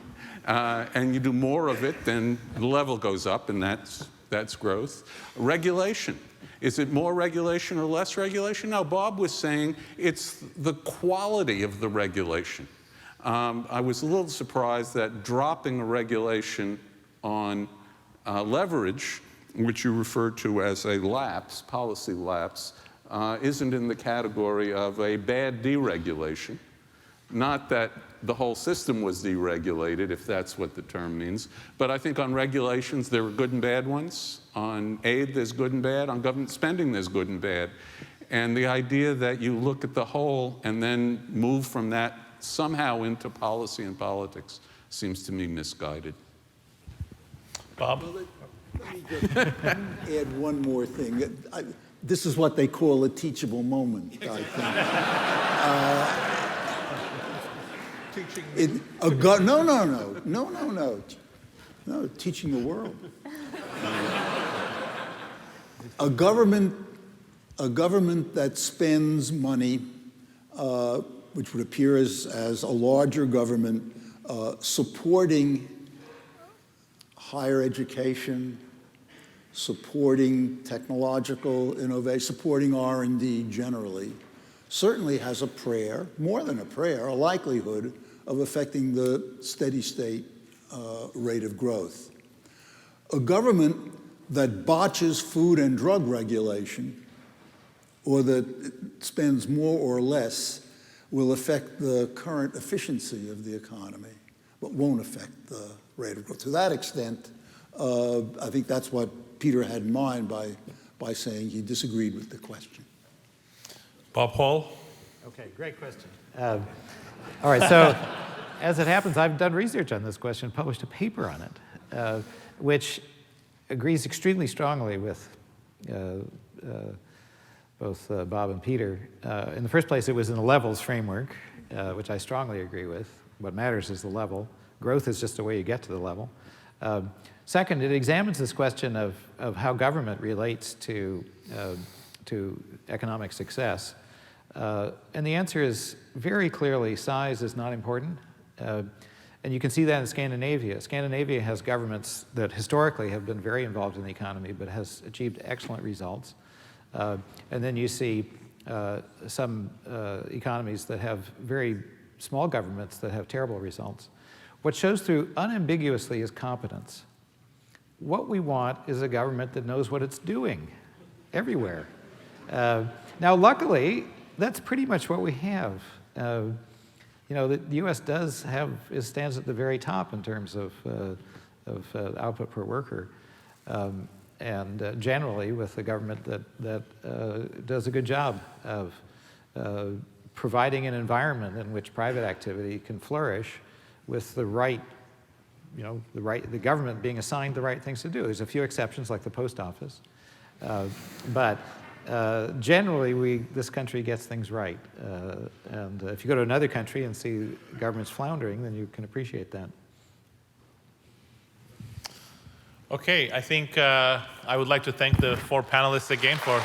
And you do more of it, then the level goes up, and that's growth. Regulation. Is it more regulation or less regulation? No, Bob was saying it's the quality of the regulation. I was a little surprised that dropping a regulation on leverage, which you referred to as a lapse, policy lapse, isn't in the category of a bad deregulation. Not that the whole system was deregulated, if that's what the term means, but I think on regulations there are good and bad ones. On aid there's good and bad. On government spending there's good and bad. And the idea that you look at the whole and then move from that somehow into policy and politics seems to me misguided. Bob? Let me just add one more thing. This is what they call a teachable moment, I think. No, teaching the world. A government that spends money, which would appear as a larger government, supporting higher education, supporting technological innovation, supporting R&D generally, certainly has a prayer, more than a prayer, a likelihood of affecting the steady state rate of growth. A government that botches food and drug regulation, or that spends more or less, will affect the current efficiency of the economy, but won't affect the rate of growth. To that extent, I think that's what Peter had in mind by saying he disagreed with the question. Bob Hall? Okay, great question. All right, so as it happens, I've done research on this question, published a paper on it, which agrees extremely strongly with both Bob and Peter. In the first place, it was in the levels framework, which I strongly agree with. What matters is the level. Growth is just a way you get to the level. Second, it examines this question of how government relates to economic success. And the answer is very clearly size is not important. And you can see that in Scandinavia. Scandinavia has governments that historically have been very involved in the economy but has achieved excellent results. And then you see some economies that have very small governments that have terrible results. What shows through unambiguously is competence. What we want is a government that knows what it's doing everywhere. Now, luckily, that's pretty much what we have. You know, the U.S. stands at the very top in terms of output per worker, and generally with a government that does a good job of providing an environment in which private activity can flourish with the right, the government being assigned the right things to do. There's a few exceptions like the post office, but generally this country gets things right. And if you go to another country and see governments floundering, then you can appreciate that. Okay, I think I would like to thank the 4 panelists again for